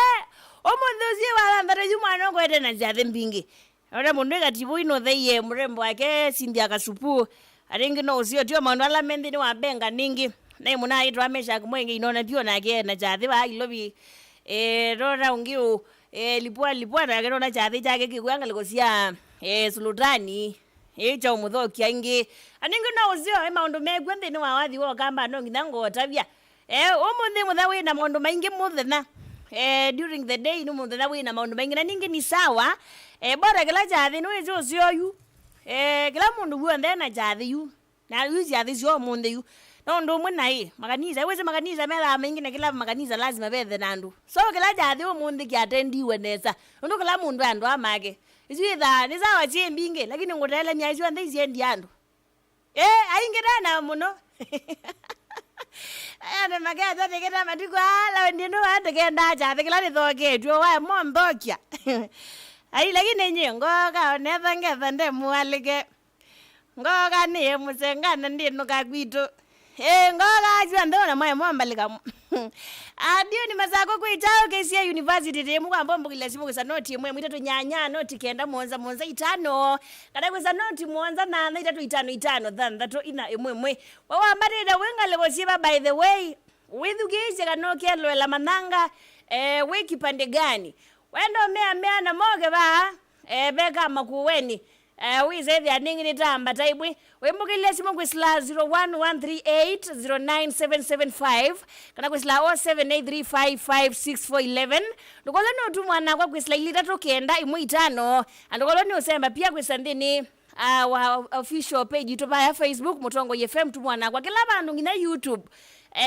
omunthuzi wathanda jumwana kwete na ziathe mbingi ora mundu gatibu ino theye murembo wake Cynthia Kasupu aringi no usio tio maundu ala mendi ni wabenga ningi na muna itwa mesha kumwenge inona pio na ke na jathi ba ilobi rora ungiu lipua na ke na jathi jake kikwanga likosia sulutani cha umuthokia ingi aningi no usio maundu megwende ni wawathi wo kamba no nginango tabia umuthi muthawi na maundu maingi muthena during the day no muthena wi na maundu maingi na ningi ni sawa bora kila jathi no izo sio yu kila mundu guo na jathi yu na yu jathi sio mundu yu no ndo mwenai makanisa weze makanisa mela maingi na kila makanisa lazima bethe nandu so kila jathi mundu kiatendiwe nesa ndo kila mundu andu amake izitha ni sawa chimbinge lakini ngotela myaizwa ndezi endi andu aingedana muno ane magata teketa matiko ala ndino atekenda jathi kila nithoketwe wa mondhokia lakini nye ngoka onetha ngetha nde mualike ngoka ni musengana ndino kakwito ngoka ajua ndona mwe mwambalika adio ni mazako kuitao KCA University temu kwa mbombo kila simu kwa noti mwe mwita tu nyanya noti kenda monza itano kada kwa noti monza na naita tu itano than that ina mwe wawa marida wenga lego siba by the way withu gize kanoke lwela mananga wiki pande gani wendo mea na moge ba beka makuweni wize vya ningi nitamba taibwi wembukile simu kwisla 0113809775 kana kwisla 0783556411 ndukola no tumwana kwa kwisla ilita tokenda imu itano ndukola ni usemba pia kwisa ndini wa official page itopa ya Facebook Mutongo FM tumwana kwa kila bandu ngina YouTube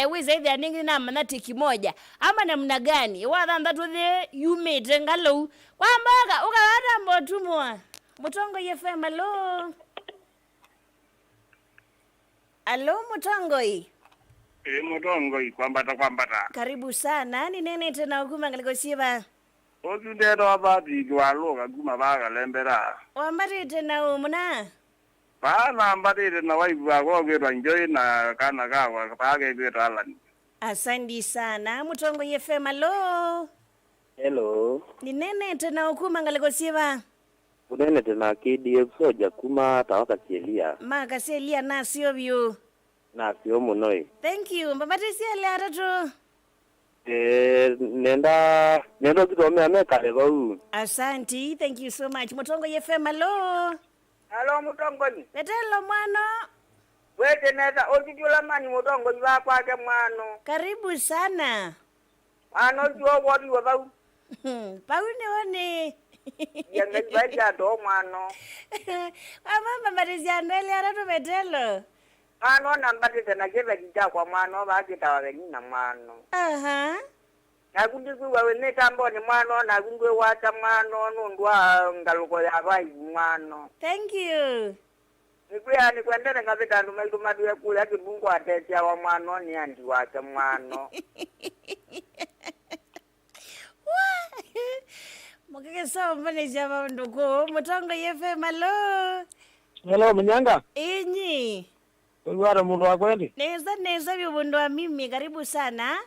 wize vya ningi na manatiki moja ama namna gani wathanda tu the you made ngalo kwa mbaga ukawata mbotumwa Mutongo FM alo Mutongo Mutongo kwambata karibu sana ni nene tena hukuma ngalikosiba Otundero abadi gwaloga guma baga lembera wambari tena umuna bana ambadire na waibu agogero enjoy na kana gawa page gweta alani asandi sana Mutongo FM hello ni nene tena hukuma ngalikosiba Unene tena KDF soja kuma tawaka sielia. Maka selia na sio vyo. Na sio munoi. Thank you. Mbabati selia atatu. Nenda kitu ameka leo. Asante. Thank you so much. Mutongo FM hello. Hello Mutongoni. Petelo mwana. Wete neta ojijula mani Mutongoni wa kwake mwano. Karibu sana. Ano jo wodi wa bau. Paune one. Yanga baja do mwano. Mama Marisia ndele aratu petelo. Ano nambati tena kile kijja kwa mwano ba kitawa na mwano. Aha. Nakundiku wa neta mboni mwano nakungwe wacha mwano nundwa ngaluko ya bai mwano. Thank you. Nikuya ni kwendele ngavita ndumeltu maduwe kule ati Mungu atetea wa mwano ni andi wacha mwano. Mukeke sawa mbane java ndugu. Mutongo FM hello. Hello Manyanga. Inyi. Ulwara mundu wakwendi. Neza bibundu wa mimi karibu sana.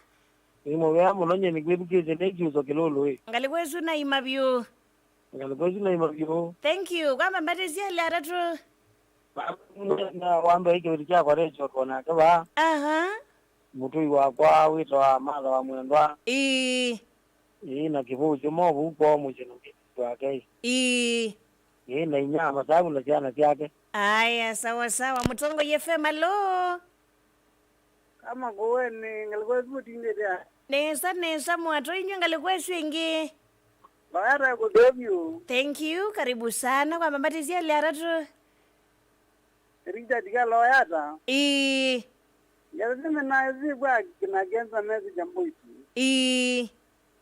Imo ya munonye ni kwibukije nekiuzo kilolo we. Ngalikwesu na imabyo. Ngalikwesu na imabyo. Thank you. Kwamba mbatizia ile aratu. Na wamba hiki wirikia kwa recho kona kaba. Aha. Mutui wakwa wito wa madha wa mwendwa. Na kivucho mobu upo mujino wake. Na inyama sabu na siana siake. Aya sawa. Mutongo FM hello. Kama kuweni ngalikwesu tingetea. Neza mwato inyo ngalikwesu ingi. Bayara kudebyu. Thank you. Karibu sana kwa mbatizia ile aratu. Rita diga loyata. Yazime na ezi kwa kinagenza mezi jambo isi.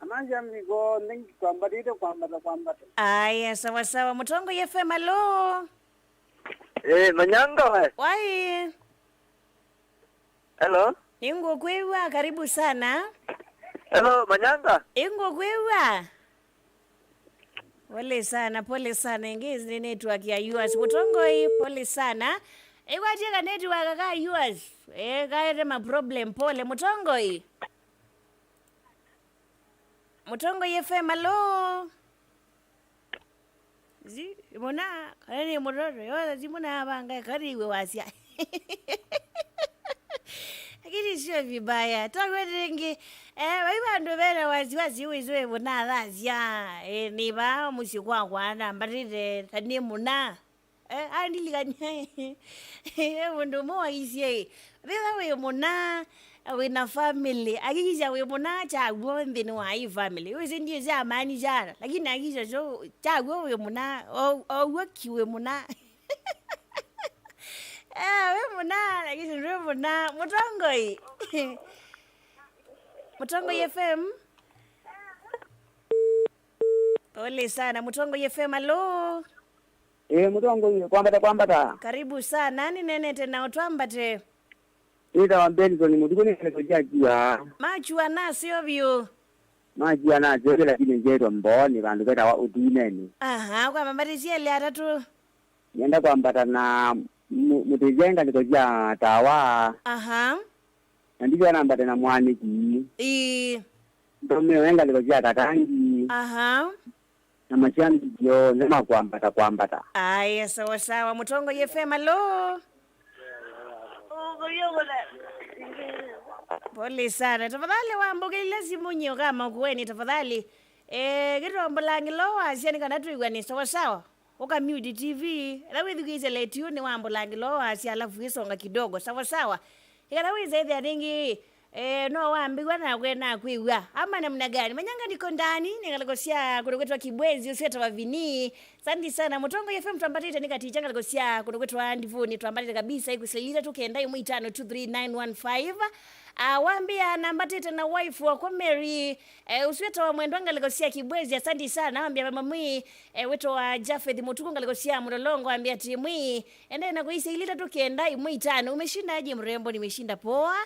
Ananja migo nengi kwambata. Aya sawa. Mutongo FM hello. Manyanga we. Wai. Hello. Ingo kwewa karibu sana. Hello Manyanga. Ingo kwewa. Pole sana. Ingezi network ya US. Mutongo hii pole sana. Ewa jega network ka US. Kaere ma problem pole. Mutongo hii. Mutongo FM hello. Muna kani muroro yoza zimuna abanga kariwe wasia. Lakini sio vibaya. Tawedenge waibandu bena waziwazi wizwe muna lazia. Ni ba musikwa kwana mbarire tani muna. Andiliganya. Mundu mo isie. Bila we muna wina family akikisha we muna chagwo ndini wa hii family wese ndiye za amani jana lakini akikisha so chagwo we muna waki we muna we muna akikisha we muna Mutongo hii Mutongo FM pole sana Mutongo FM hello. Mutongo kwambata. Karibu sana. Nani nene tena utwambate? Ida wambeni ni mudu ni kujia. Machua na sio vyo. Majia na joge lakini njeto mboni bandu beta wa udineni. Aha, kwa mbatizia ile atatu. Yenda kwambata na mutijenga nikojia tawa. Aha. Ndivyo anambata na mwaniki. Ndomeo wenga nikojia tatangi. Aha. Na machani kio nema kwambata. Aya sawa. Mutongo FM hello. Pole sana. Tafadhali wambuke lazima unyo kama kuweni tafadhali. Kitu mbulangi lo asiani kana tuigwa ni sawa. Uka mute TV. Lawe dhukize letu ni wambulangi lo asi alafu kisonga kidogo sawa. Ikanawiza hivi aningi no wambigwa na kwena kuigwa. Ama namna gani? Manyanga niko ndani ningalikosia kutoketwa Kibwezi usieta wa Vini. Asante sana Mutongo FM tuambatite nikatichanga ngalikosia kutoketwa ndivuni tuambatite kabisa ikusilita tukenda 5523915. Wambia nambatite na wife wako Mary usieta wa mwendo ngalikosia Kibwezi. Asante sana wambia mami weto wa Jafeth Mutuku ngalikosia Mlolongo wambia timwi enda na kuisilita tukenda 5 umeshindaje mrembo? Nimeshinda poa.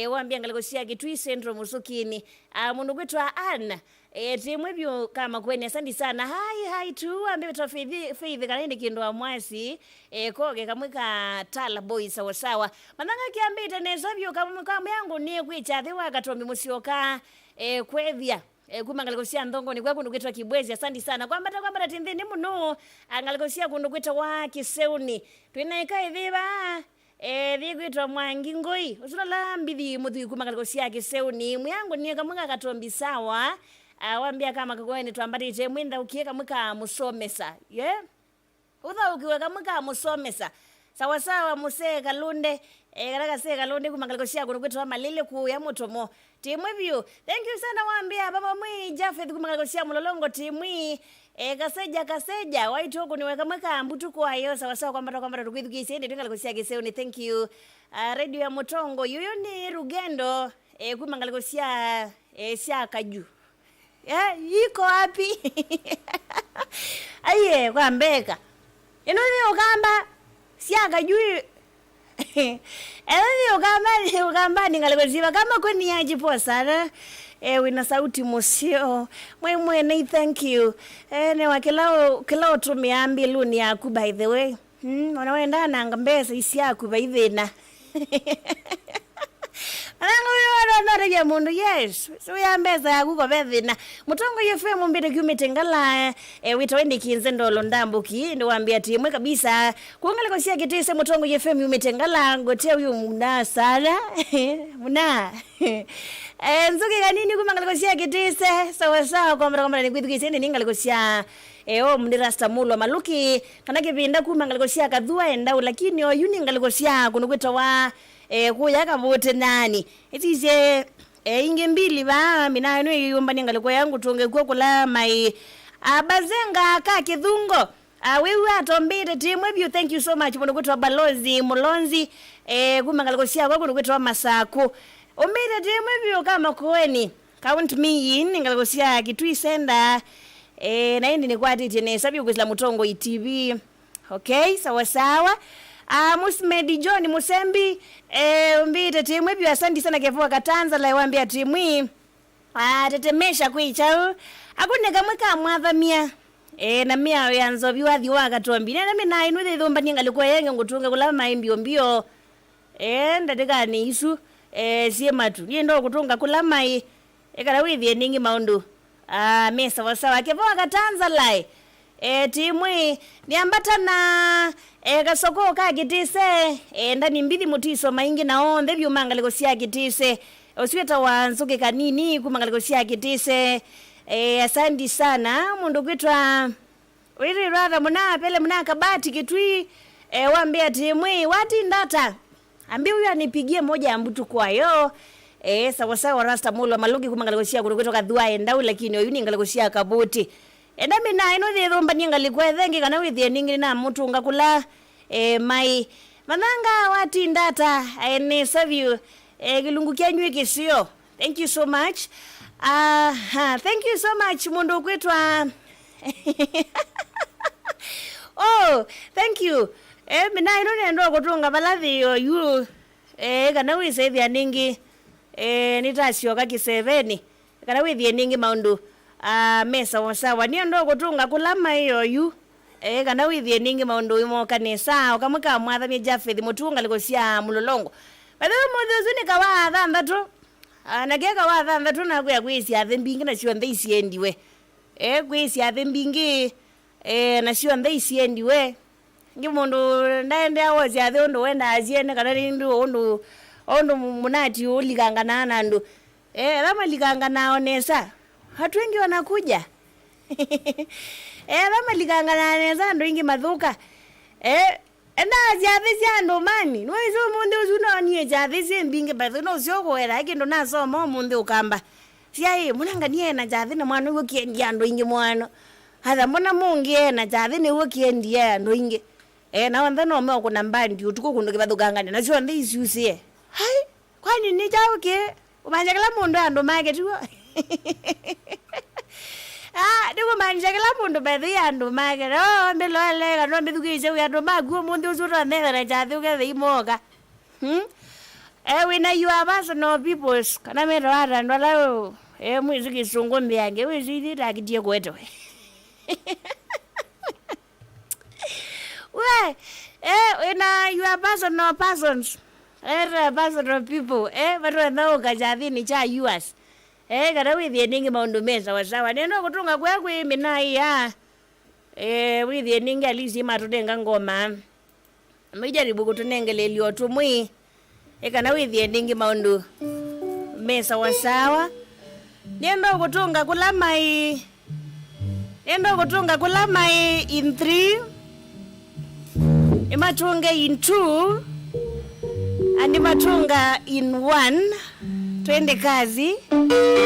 Wambia ngalikosia Kitui Central Musukini mundu gwetwa Anna timwebyo kama kweni. Asante sana. Hai tu ambe to Faith kanende kindo wa mwasi koge kamwika Tala Boy sawa. Mananga kiambita nezabyo kama yangu ni kwicha thewa katombi musioka kwevya kumangalikosia ndongo ni kwa kundu kwetwa Kibwezi. Asante sana kwamba tindini muno angalikosia kundu kwetwa wa Kiseuni twinaika ithiba thigwitwa Mwangi Ngoi usulala mbithi muthu kumangalikosia Kiseuni mwangu ni kamwika katombi sawa wambia kama kakweni twambatite mwinda ukieka mwika musomesa utha ukiweka mwika musomesa sawa sawa muse Kalunde karaka se Kalunde kumangalikosia kundu kwetwa Malile ku ya Mutomo timwivyo. Thank you sana wambia baba mwi Jafeth kumangalikosia Mulolongo timwi kaseja waito kuniweka mweka mbutu kwa hiyo sawa sawa kwamba tukwithukisi ende tungalikosia Kiseuni. Thank you. Radio ya Mutongo yuyo ni Rugendo kumangalikosia sia Kaju iko wapi aye kwa Mbeka ino ukamba sia Kaju ukamba ningalikosia kama kweni yaji poa sana wina sauti musio mwe thank you ne wakilao tumiambi luni yaku by the way unawenda nanga mbesa isi yaku by thina anangu ya mundu yes so ya mbesa yaku ko bethina Mutongo FM mbire kumitengala wito wendi kinze ndolo ndambuki ndo wambia timwe kabisa kuangalikosia Kitise Mutongo FM umitengala ngote uyu muna sana muna nzuki kanini kumangalikosia Kitise sawa sawa kwamba ni kwithukisi ende ningalikosia mndirasta mulo maluki kana kipinda kumangalikosia kadhua endau lakini oyu ningalikosia kunukwita wa kuyaka vote nani itise inge mbili ba mina no yumba ningaliko yangu tunge kwa kula mai abazenga ka Kithungo wewe atombire timwe view. Thank you so much kunukwita Balozi Mulonzi kumangalikosia kwa kunukwita Masaku umbire timwe view kama kweni count me in ningalikosia Kitui Senda na indi ni kwa titi sabi ukisla Mutongo ITV. Okay sawa sawa. Musmedi John Musembi umbire timwe view. Asante sana kefuwa Katanza la wambia timwi tetemesha kuicha akune kamwe kamwatha mia na mia yanzo biwathi wakatuambi na mina inu thumba ningalikuwa yenge ngutunga kula maimbi mbio ndatika ni isu sie matu yendo kutunga kula mai ekara withie ningi maundu mesa wasawa kefuwa Katanza lai timwi niambatana kasoko ka Kitise ndani mbithi mutiso maingi na onde vyo mangalikosia Kitise usiweta wanzuke kanini kumangalikosia Kitise. Asante sana mundu kwitwa wiri rada muna pele muna Kabati Kitui wambia timwi wati ndata ambi huyu anipigie moja ya mbutu kwayo sawa sawa rasta mulo malugi kumangalikosia kwitwa kadhua endau lakini oyu ningalikosia Kabuti endami na ino thumba ningalikwa thengi kana withie ningi na mutu ngakula mai mananga wati ndata ni savio kilungu kyanyu kisio. Thank you so much. Thank you so much mundu kwitwa oh thank you mina ino nendo kutunga balathi yu kana withia ningi nitasio ka Kiseveni kana withie ningi maundu mesa wasawa niyo ndo kutunga kulama hiyo yu kana withie ningi maundu imo kanisa ukamwika mwathani Jafeth Mutunga likosia Mulolongo batho mudhuzuni kawa thantatu nageka wa thantatu na kuya kwisia thembingi na sio ndeisi endiwe kwisia thembingi na sio ndeisi endiwe ngi mundu ndaende awozi athe ndo wenda aziene kana ndu ondo munati ulikangana nandu lama likangana onesa hatu wengi wanakuja lama likangana nesa ndo ingi madhuka enda aziathisi ando mani nwaizo munde uzunoni aziathisi mbingi batho no sioko era hiki ndo naso mo munde ukamba siai munanga nie na jathi na mwana uko kiendi ando ingi mwana hatha mbona mungi na jathi ni uko kiendi ando ingi na wanda no me okuna mbandi utuko kundu kibathukangani na sio ndi isusie hai kwani ni jauke umanja kala mundu ando make tuo ndiko manje kala mundu bethi andu make mbelole kana mbithukise ando magu mundu uzura nethera jathi ugethe imoga wina you are personal people kana mero ara ndo lao mwiziki sungu mbiange wizidi takitie kweto we wina you are personal persons personal people bado nao kajathi ni cha yours Kada withie ningi maundu mesa wasawa. Nendo kutunga kwa kwi minai ya. Withie ningi alisi matudenga ngoma. Mwijaribu kutunengeleli otumwi. Kana withie ningi maundu mesa wasawa. Nendo kutunga kulamai. Nendo kutunga kulamai in 3. Imatunga in 2. And imatunga in 1. Twende kazi. Bye.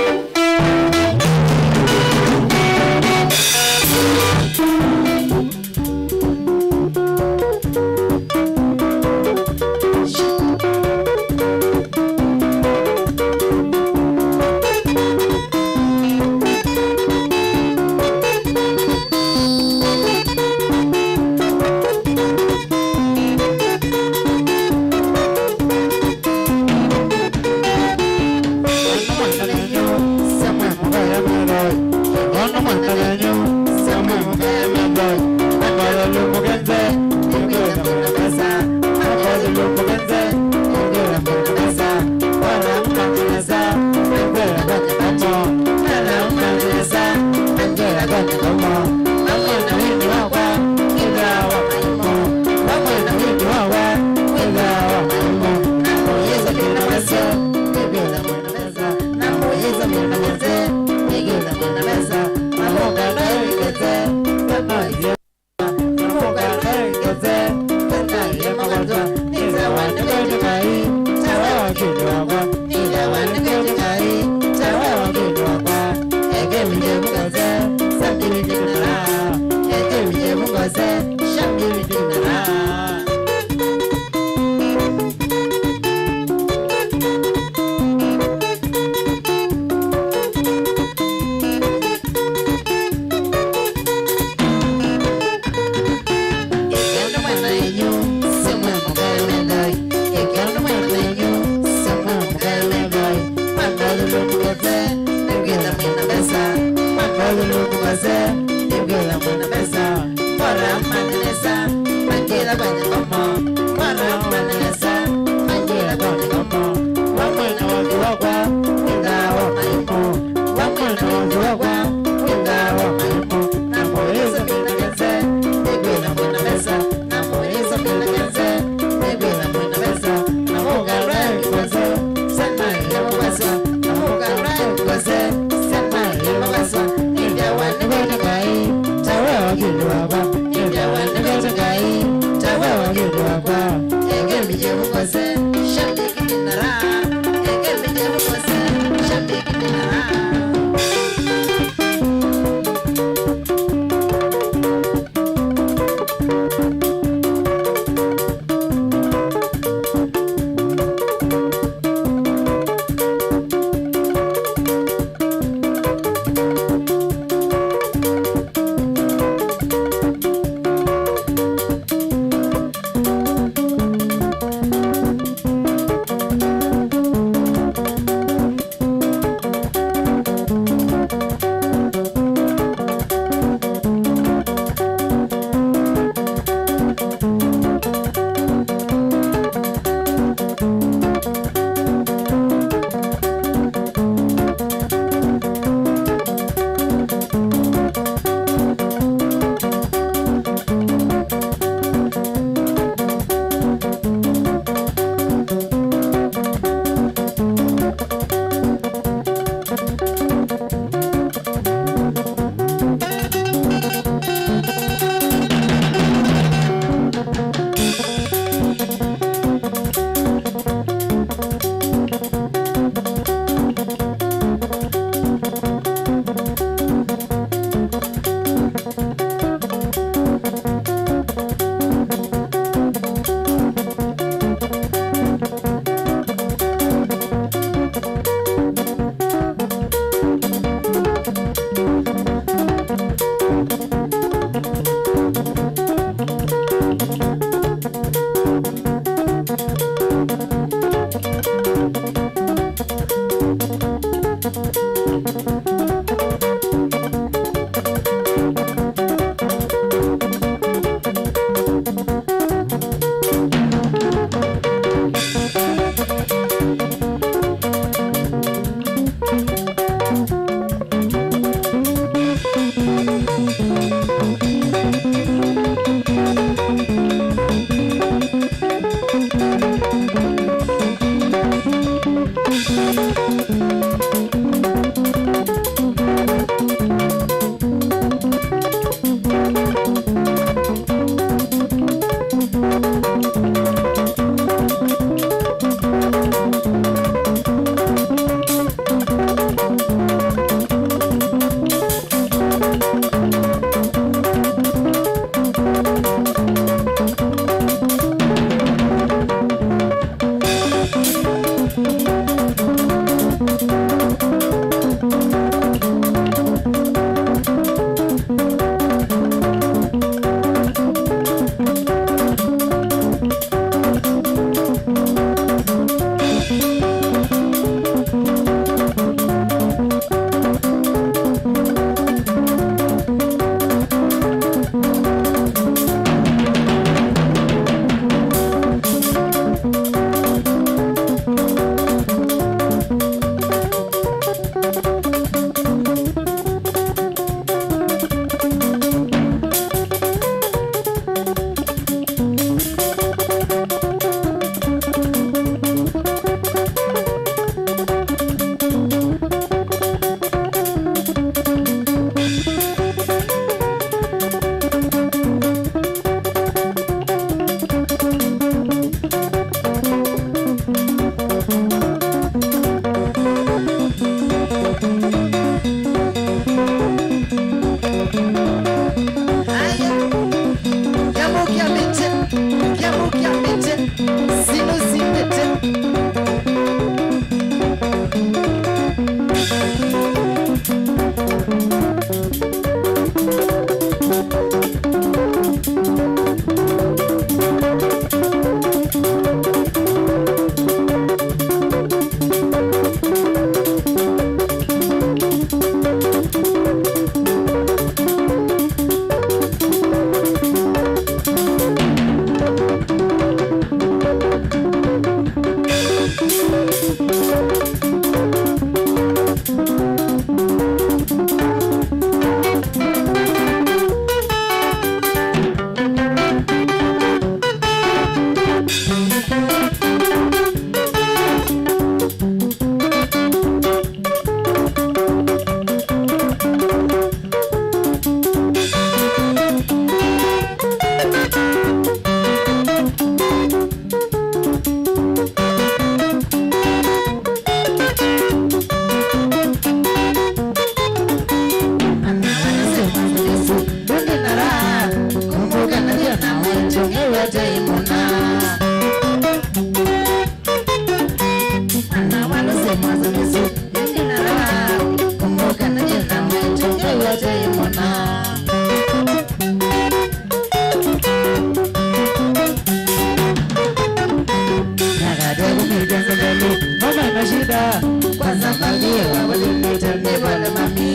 walinita ni wala mami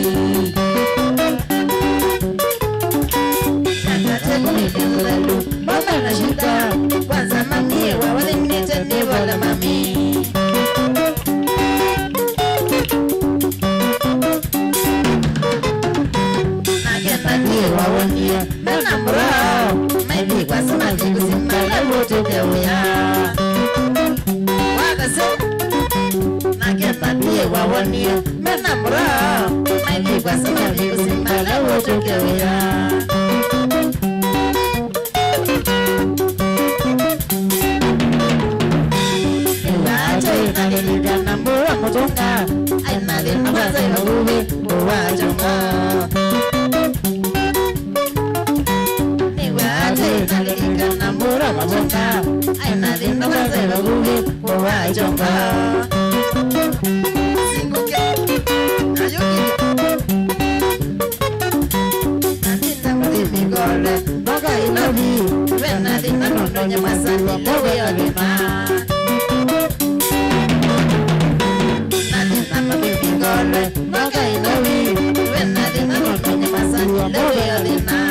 Nakateni ni ulelu Mama na shida Kwanza mami walinita ni wala mami Wawania Nana mrao Maybe kwa sama jibu simala wote kewea Wakase Naketa diye wawania Nana mrao Maybe kwa sama jibu simala wote kewea Iwacho inalilika na mbura motonga Ainali nabaza iwagubi Uwajonga Nalika na mbura mabonga Aina dina wazela gugi Uwa jonga Singuke Ayuki Nandina mdimi gole Boga inabi Wena dina nondo nyamasani Lewe yolima Nandina mdimi gole Boga inabi Wena dina nondo nyamasani Lewe yolima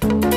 Thank you.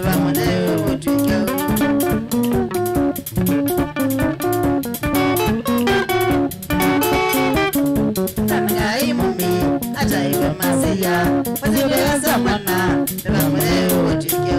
bamune ubutuke Tangai mumi ajaiwe masia Wazile zamana bamune ubutuke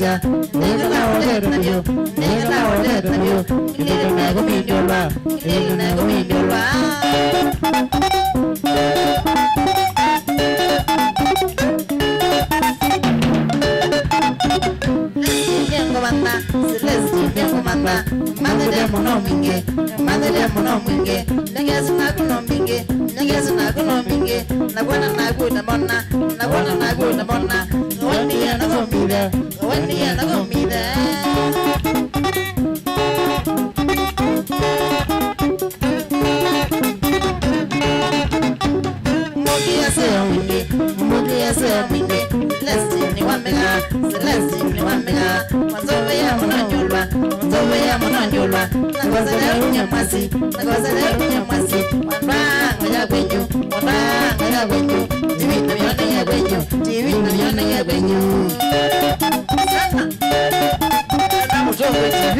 mira, nega na ode na yo, nega na ode na yo, nega na go mi nyola, nega na go mi nyola. Madre mono minge, niggas na kuno minge, na wana na good na mona, one day na go me there, Modia say minge, let's see ni one mega, was over ya mona nyolwa, na goza leo nyamasi, wabanga ya gwenyu, TV na yona ya gwenyu, sana, na mujongwe TV,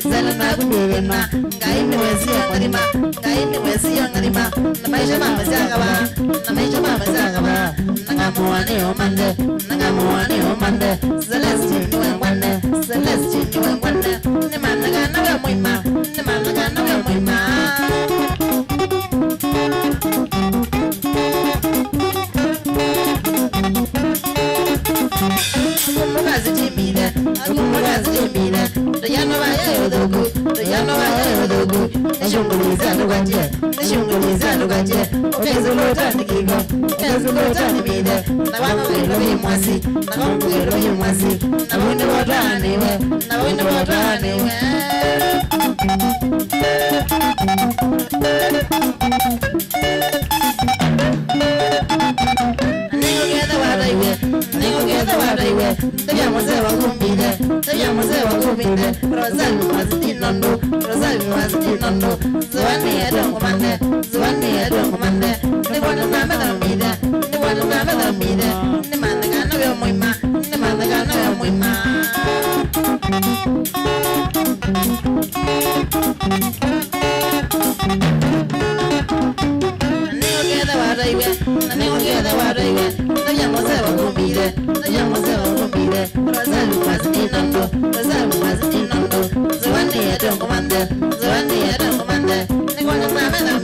Zala na kumirena, ngaime wezi ya ngarima, na maisha mama zagaba, nangamuane omande, Celestine niwe mwane, ni managana we mwima, Agumugazi jimile, Dayano vaya yodogu, Nishunguliza nugaje, Okezulota ni mide, Nawano wilo mwasi, Nawinde wotaniwe, Ningogeza wadaiwe, Tevya mose wa kumbide, Rosalu mazitinondo, Zawani edo ngomande, Niwana nameda mide, Nimandagana vya mwima, Ningogeza wadaiwe, Tevya mose wa kumbide, Rosalu mazitinondo, Zawani edo ngomande, Niwana nameda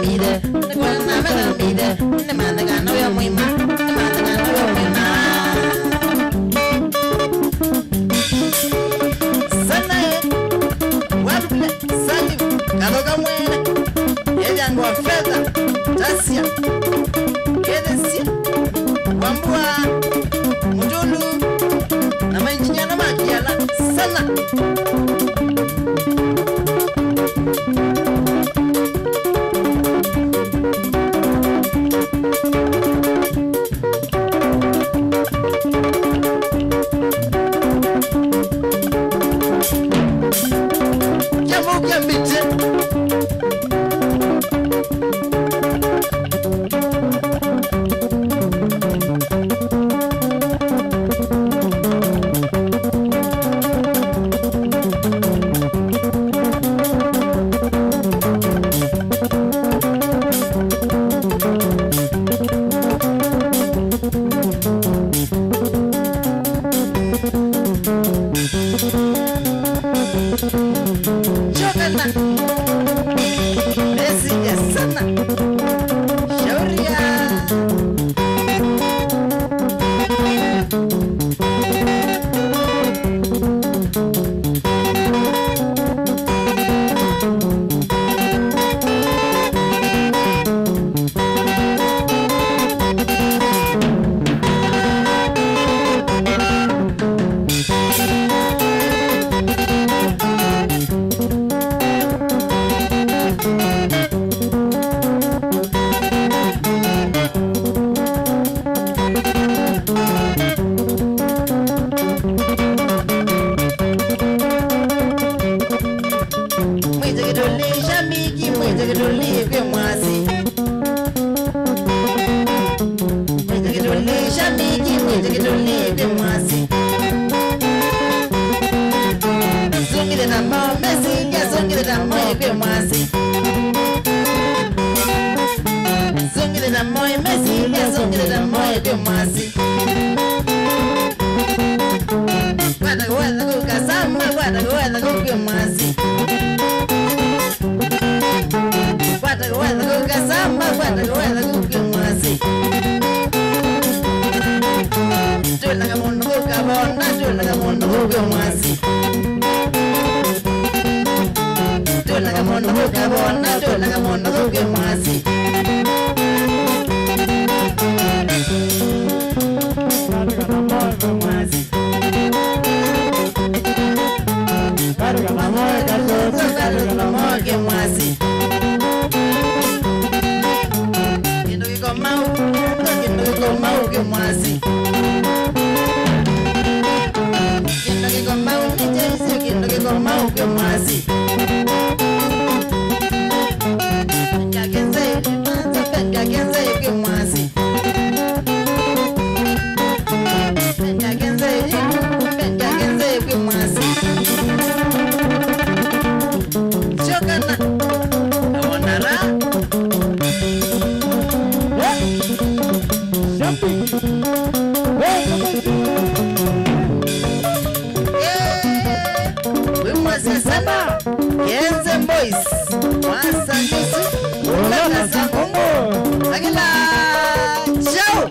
mide, Nimandagana vya mwima, Kadoga mwene, Ejango wa fedha, Tasia, Kedesia, Wambua, Mujulu, na mainjinyana makiala, sana. moi Messi yasongera moi ke mwasi Kwata kukasamba kwata kuke mwasi Kwata kukasamba kwata kuke mwasi Tulaga mundu kukabona tulaga mundu kuke mwasi Tulaga mundu kukabona tulaga mundu kuke mwasi Carga la moe que mwasi Kindo kiko mau que mwasi Kindo kiko mau ni jesi kindo kiko mau que mwasi Ya kenze que mwasi Ya kenze que mwasi Chokana Awanara Jumping. We mwasi sana Kenze Boys Mwasa nusu Ulana za Kongo Agila Ciao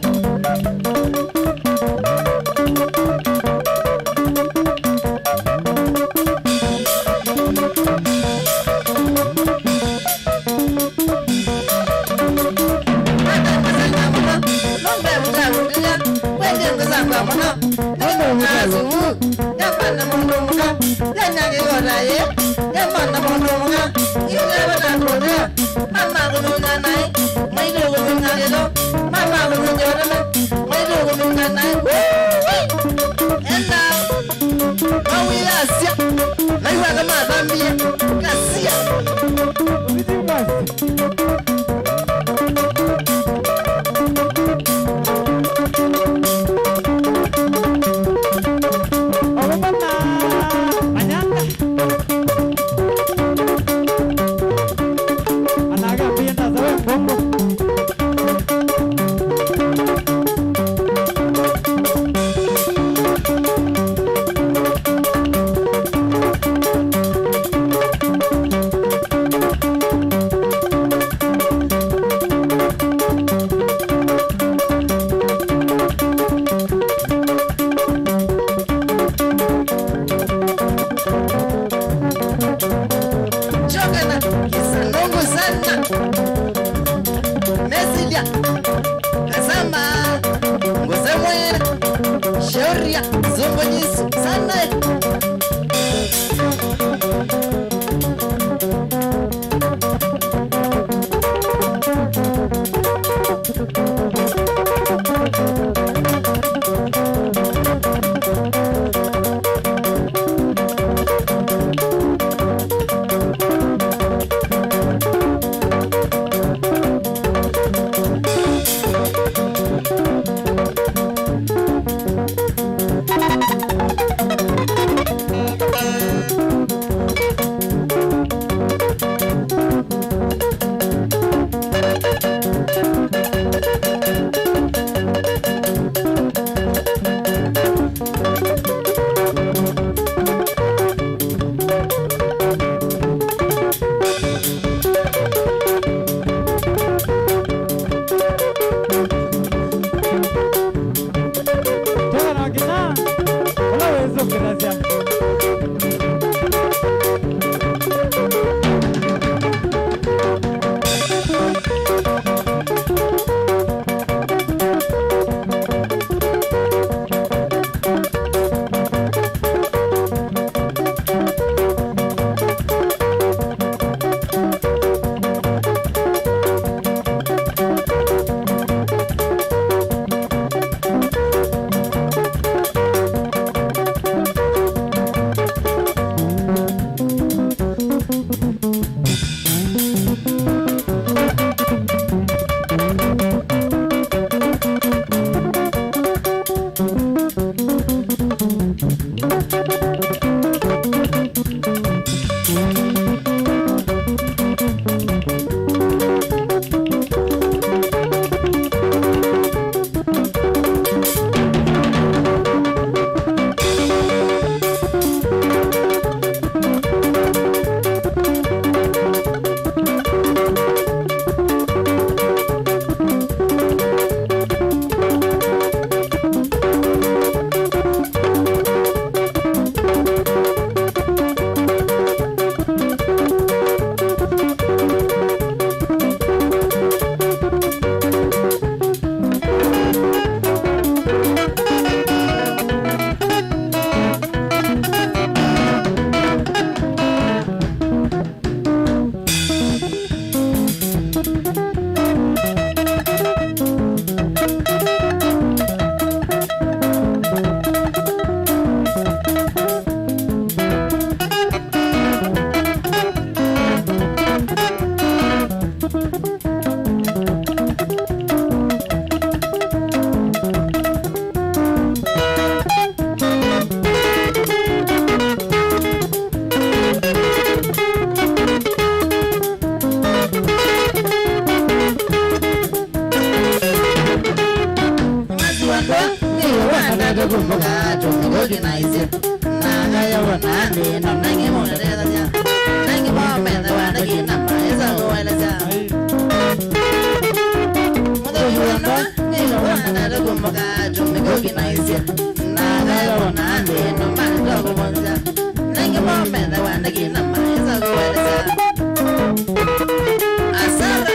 wana de kumbuka tumigogi na isi naga ya wana ni no nangi mo de da ja nangi mo me da wana ki na ma esa go wala ja modo wana ni no wana de kumbuka tumigogi na isi naga ya wana ni no ma da go wala ja nangi mo me da wana ki na ma esa go wala ja asara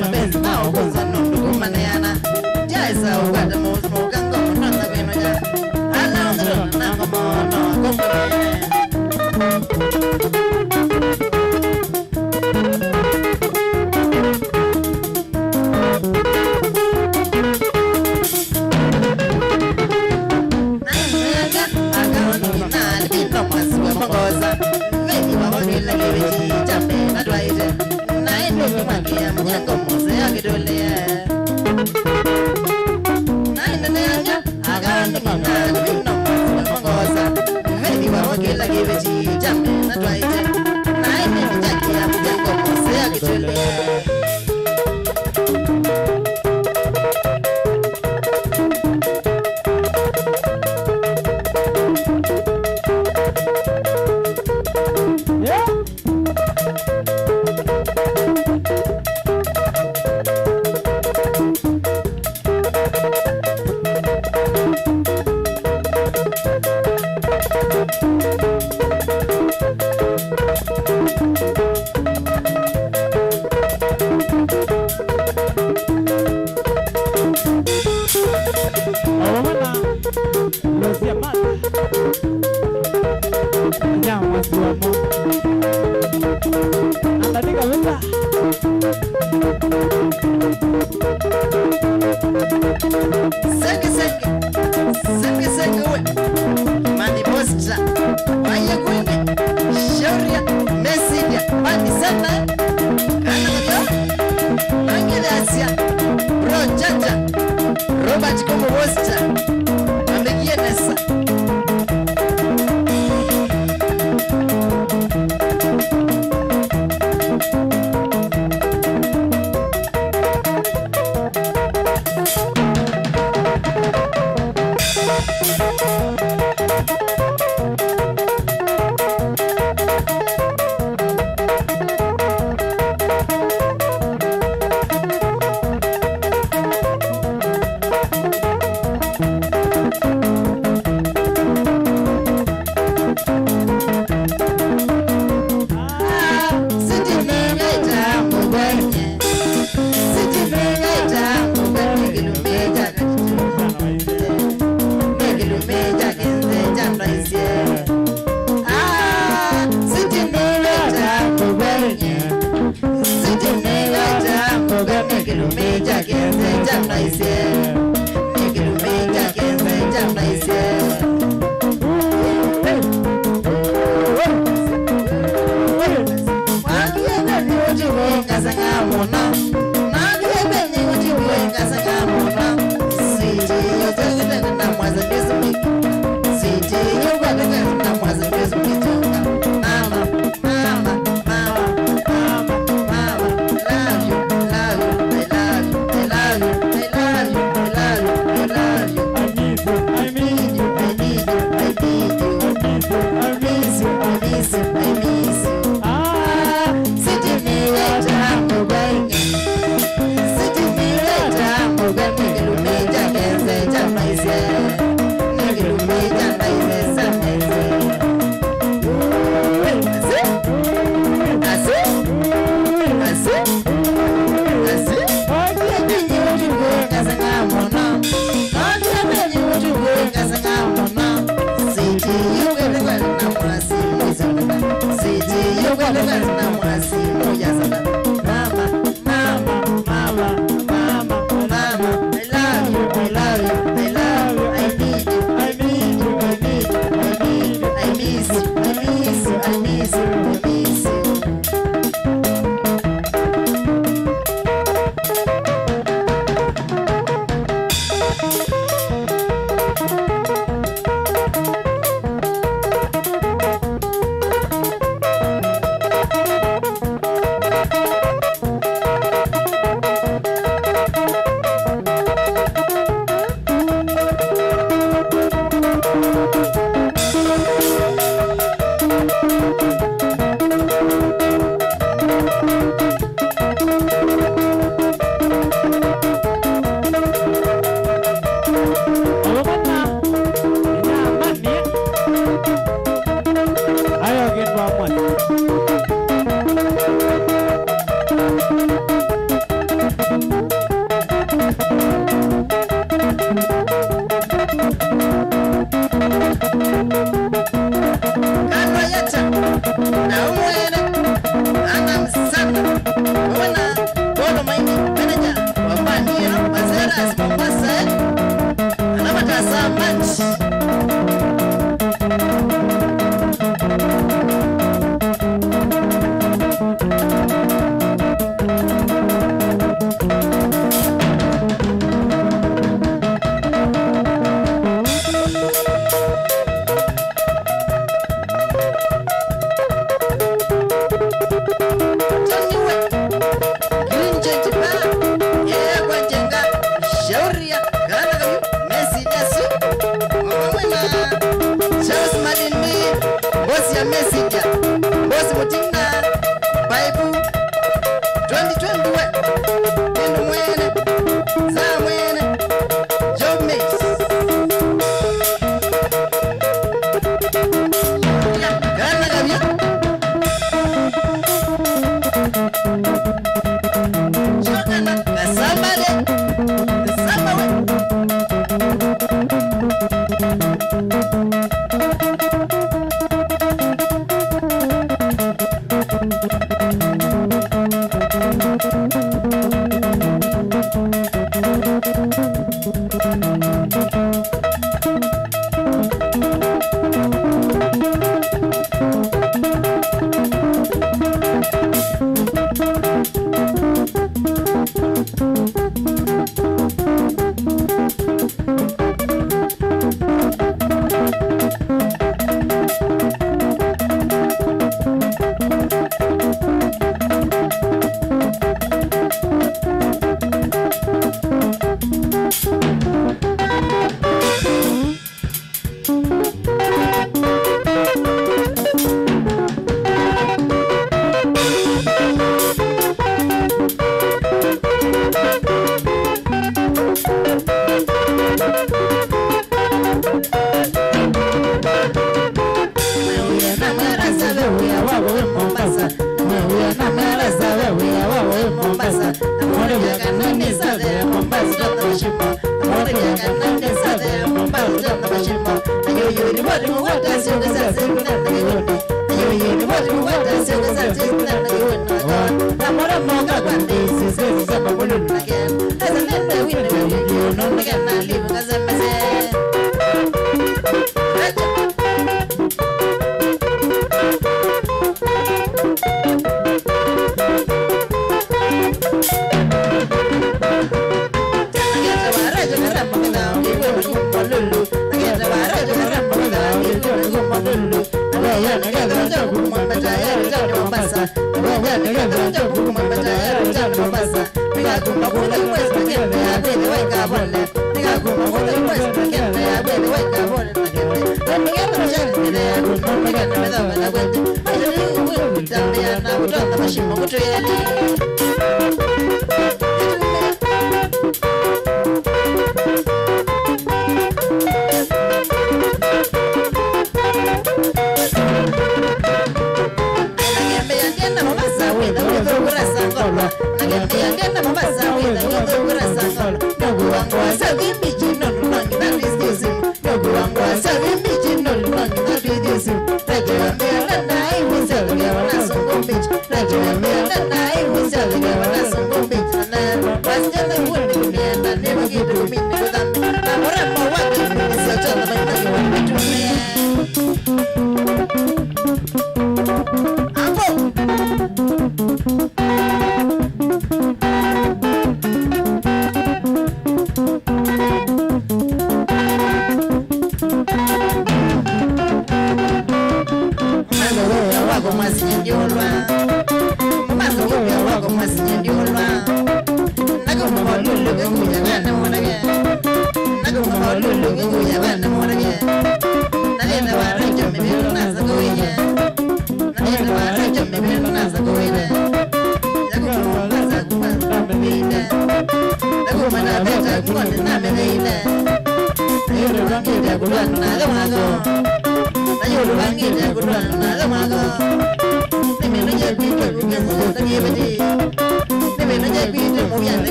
Mapenzi nao kwanza ndo kumaneana. Jaisa ukata moto mukangoma Awamana Lucia Mata Nyama Suamo Andanika Vita Senge we Mani Bostra Waya Gwini Shauria Mesidia Mani Sana Kana Mato Mangele Asia Bro Jaja Robert Komo Bostra Amegie Nessa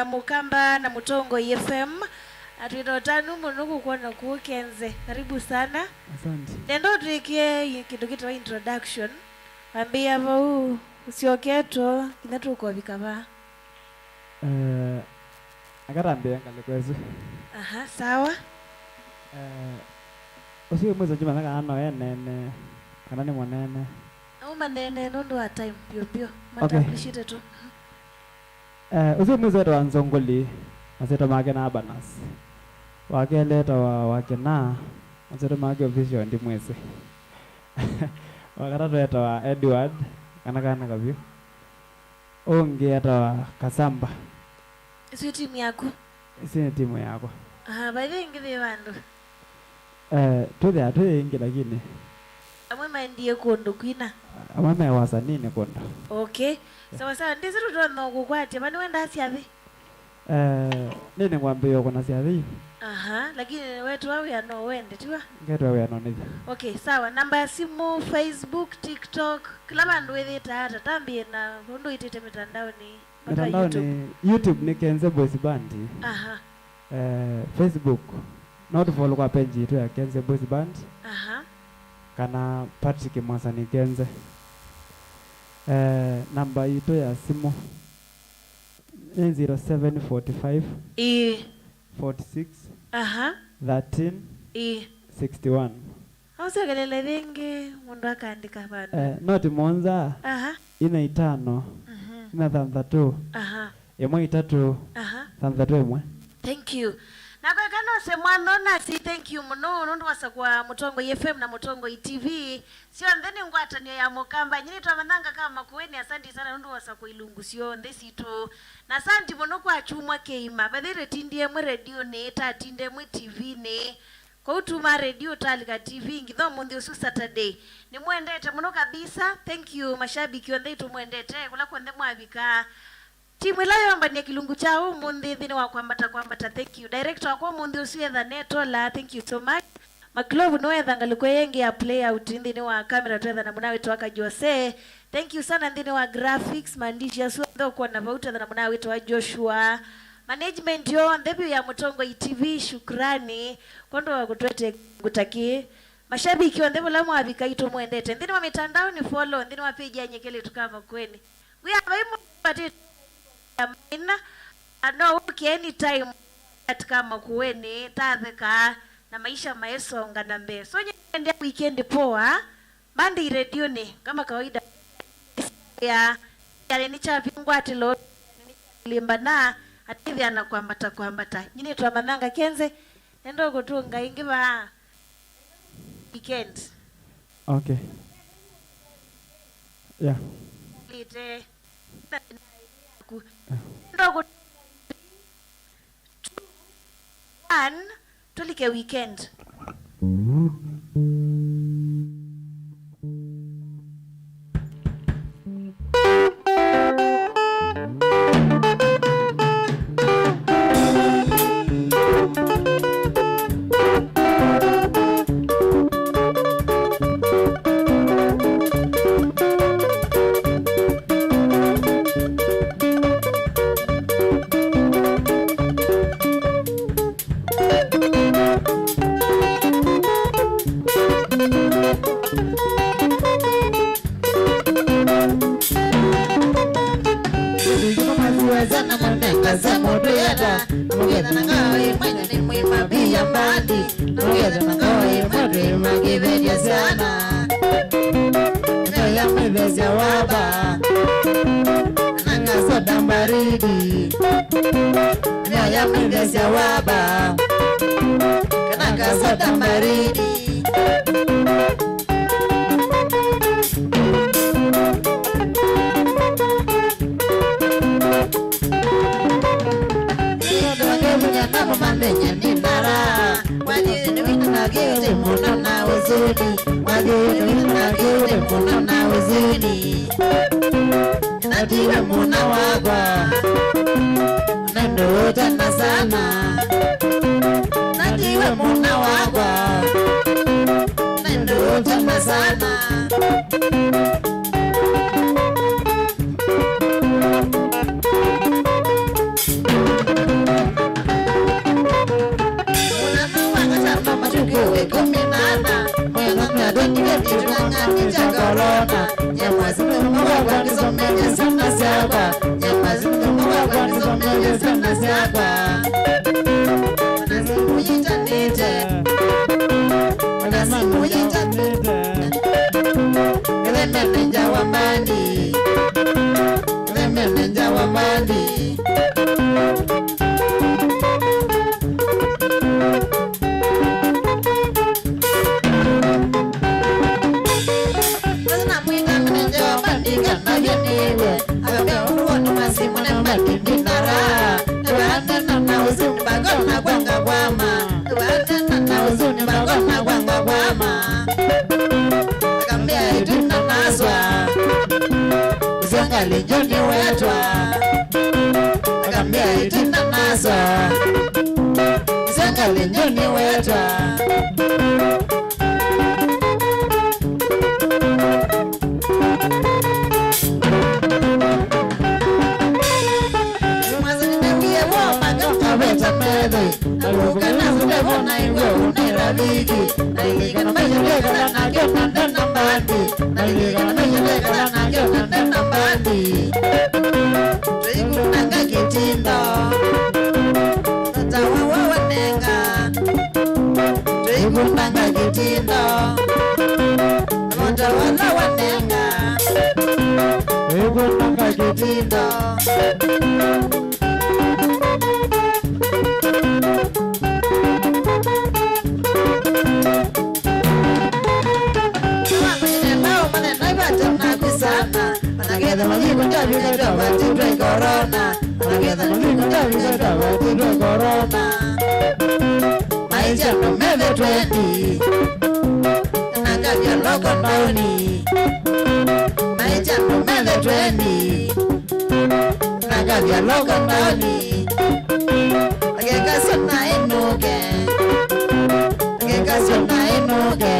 ya Mukamba na Mutongo FM. Atwitotanu munuku kuona kukenze. Karibu sana. Asante. Nendo tuikie kitu kitu wa introduction. Ambia huu usioketo kinatuko vikaba. Akarambia ngalikwezu. Aha, sawa. Usiwe mwezi juma naka ano nene kanani mwanene. Au manene nondo wa time pio. Matapishite tu. Usiwe mwezi wa Nzongoli. Maseta make na Abanas. Wakeleta wake na maseta make official ndi mwezi. Wakatatu eta wa Edward kana kabio. Onge eta wa Kasamba. Isi timu yako? Isi ni timu yako. Baadhi ingithi wandu. Tuthi ingi lakini. Amwe ndiye kondo kwina. Amwe wasa nini kondo. Okay. Sawa ndizi tutono kukwati bani wenda asiathi. Nini ngwambio kuna siathi. Lakini wetu wawe ano wende tiwa. Ngetu wawe ano nithi. Okay, sawa. Namba ya simu, Facebook, TikTok, kila bandu wethita hata tambie na undu itite mitandaoni. Mitandaoni YouTube ni Kenze Boys Band. Facebook not follow kwa page yetu ya Kenze Boys Band. Kana Patrick Mwasani Kenze. Namba yetu ya simu 0745 46 13 61. Hausa kelele vingi mundu akaandika bado. Not Monza. Ina 5. Ina 32. Yemwe 3. 32 yemwe. Thank you. Na kwa kano semwano na si thank you muno nundu wasa kwa Mutongo FM na Mutongo TV. Sio ndeni ngwatani ya Mukamba nyini twamananga kama kuweni. Asante sana nundu wasa kwa Ilungu sio ndesi tu. Na asante muno kwa chumwa keima. Badhere tindie mwe radio ne ta tinde mwe TV ne. Kwa utuma radio talika TV ngitho mundi usu Saturday. Ni mwendete muno kabisa. Thank you mashabiki wandei tu mwendete kula kwende mwabika. Timu ilayo mbani Kilungu chao mundi dhini wa kwambata. Thank you. Director wako mundi usuye the netola. Thank you so much. Maklovu noe dhangaliko yengi ya play out dhini wa kamera tuweza na munawe tuwaka Jose. Thank you sana dhini wa graphics maandishi ya suwa ndo kwa nabauta na munawe tuwa Joshua. Management yo ndebi ya Mutongo TV shukrani. Kondo wa kutuwete kutaki. Mashabiki wa ndebu lamu wabika ito muendete. Dhini wa mitandao ni follow. Dhini wa page ya nyekele tukama kweni. We have a pati ano uki anytime katika makuweni tatheka na maisha maesonga na mbe. So nyende weekend poa bandi radio ni kama kawaida ya ni chapi ngwati lo limba na ativi anakwambata nyine twamananga Kenze nendo kutunga ingiba weekend. Okay. Yeah. Lite ndogo tulike weekend. Nadiwe muna wagwa Nando tana sana Nadiwe muna wagwa Nando tana sana korona nyamazi mugwa nizomeje sana siagwa nyamazi mugwa nizomeje sana siagwa Mujita nite Nasi mujita nite Kileme ninja wa mandi Kileme ninja wa mandi Nasina mwita mninja wa mandi Kana yeniwe Agabia uruwa numasi mune mandi Dinara Nabane na uzuni bagona gwanga gwama Nabane na uzuni bagona gwanga gwama Agambia idina naswa Usianga lijoni wetwa Agambia idina naswa Usianga lijoni wetwa Maisha no meve 20 Nagavya logo ndoni Maisha no meve 20 Nagavya logo ndoni Ageka sona enuke Ageka sona enuke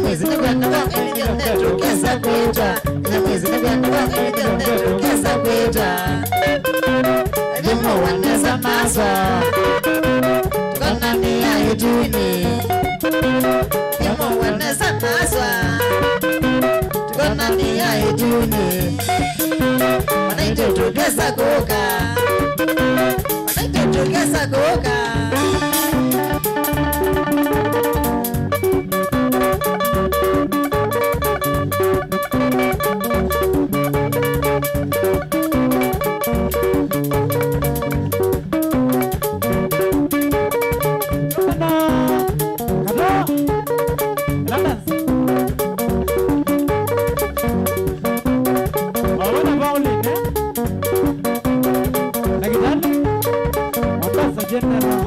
Mwezi nigwenda kwa nigenda tukesa kwita Mwezi nigwenda kwa nigenda tukesa kwita Dimo waneza maswa Tukona ni ya ituni Dimo waneza maswa Tukona ni ya ituni Wanaite tukesa kuka Wanaite tukesa kuka General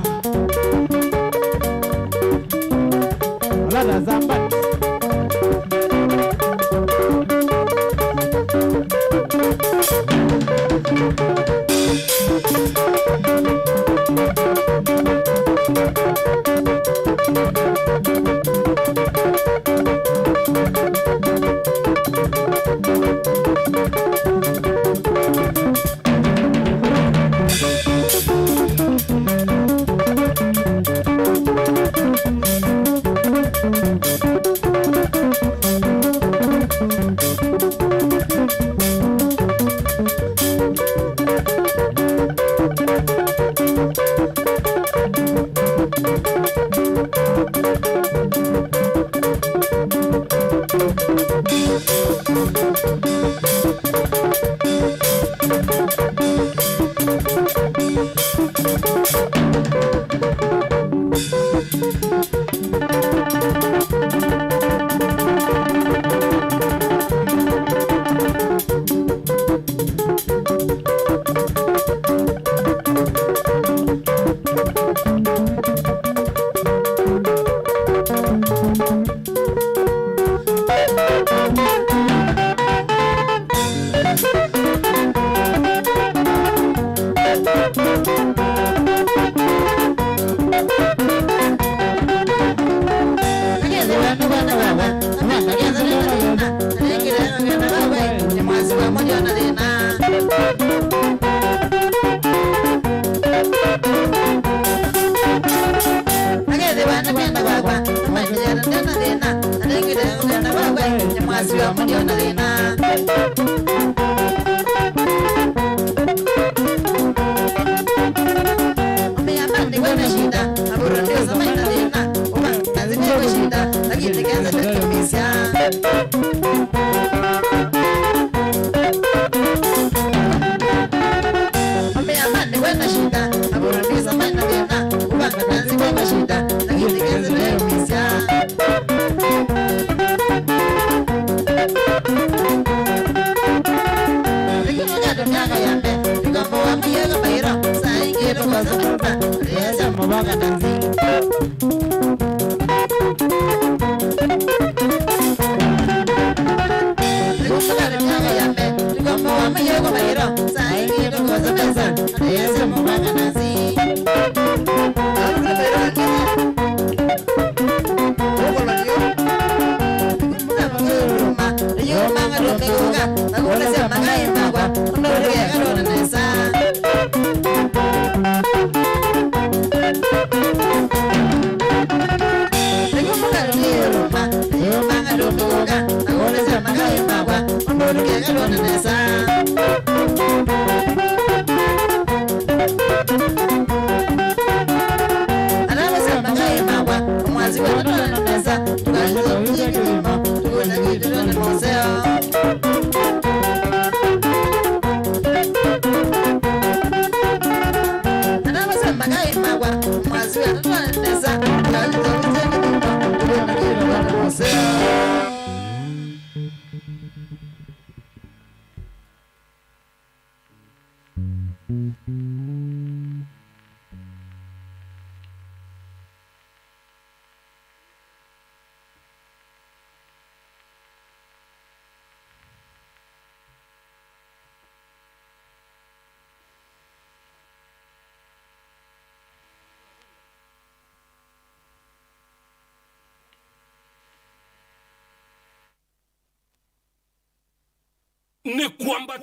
mwasiwa mundio na lina Umeyapande wena shida Aburo ndio sama ina lina Uma nazime kwa shida Lakini kenza tukumisya Umeyapande wena shida Aburo ndio sama ina lina Uma nazime kwa shida Lakini kenza tukumisya Mwaga danzi Nikumbukare mwaga yambe Nikumbukare wama yogo mahiro Saingi nikukoza pesa Atayese mwaga danzi Alukule mahiro angine Uko lakio Nikumbukare mwaga uruma Niyo manga rumekuga Nakule siya manga imagwa Undurike karona nesa Ni kwamba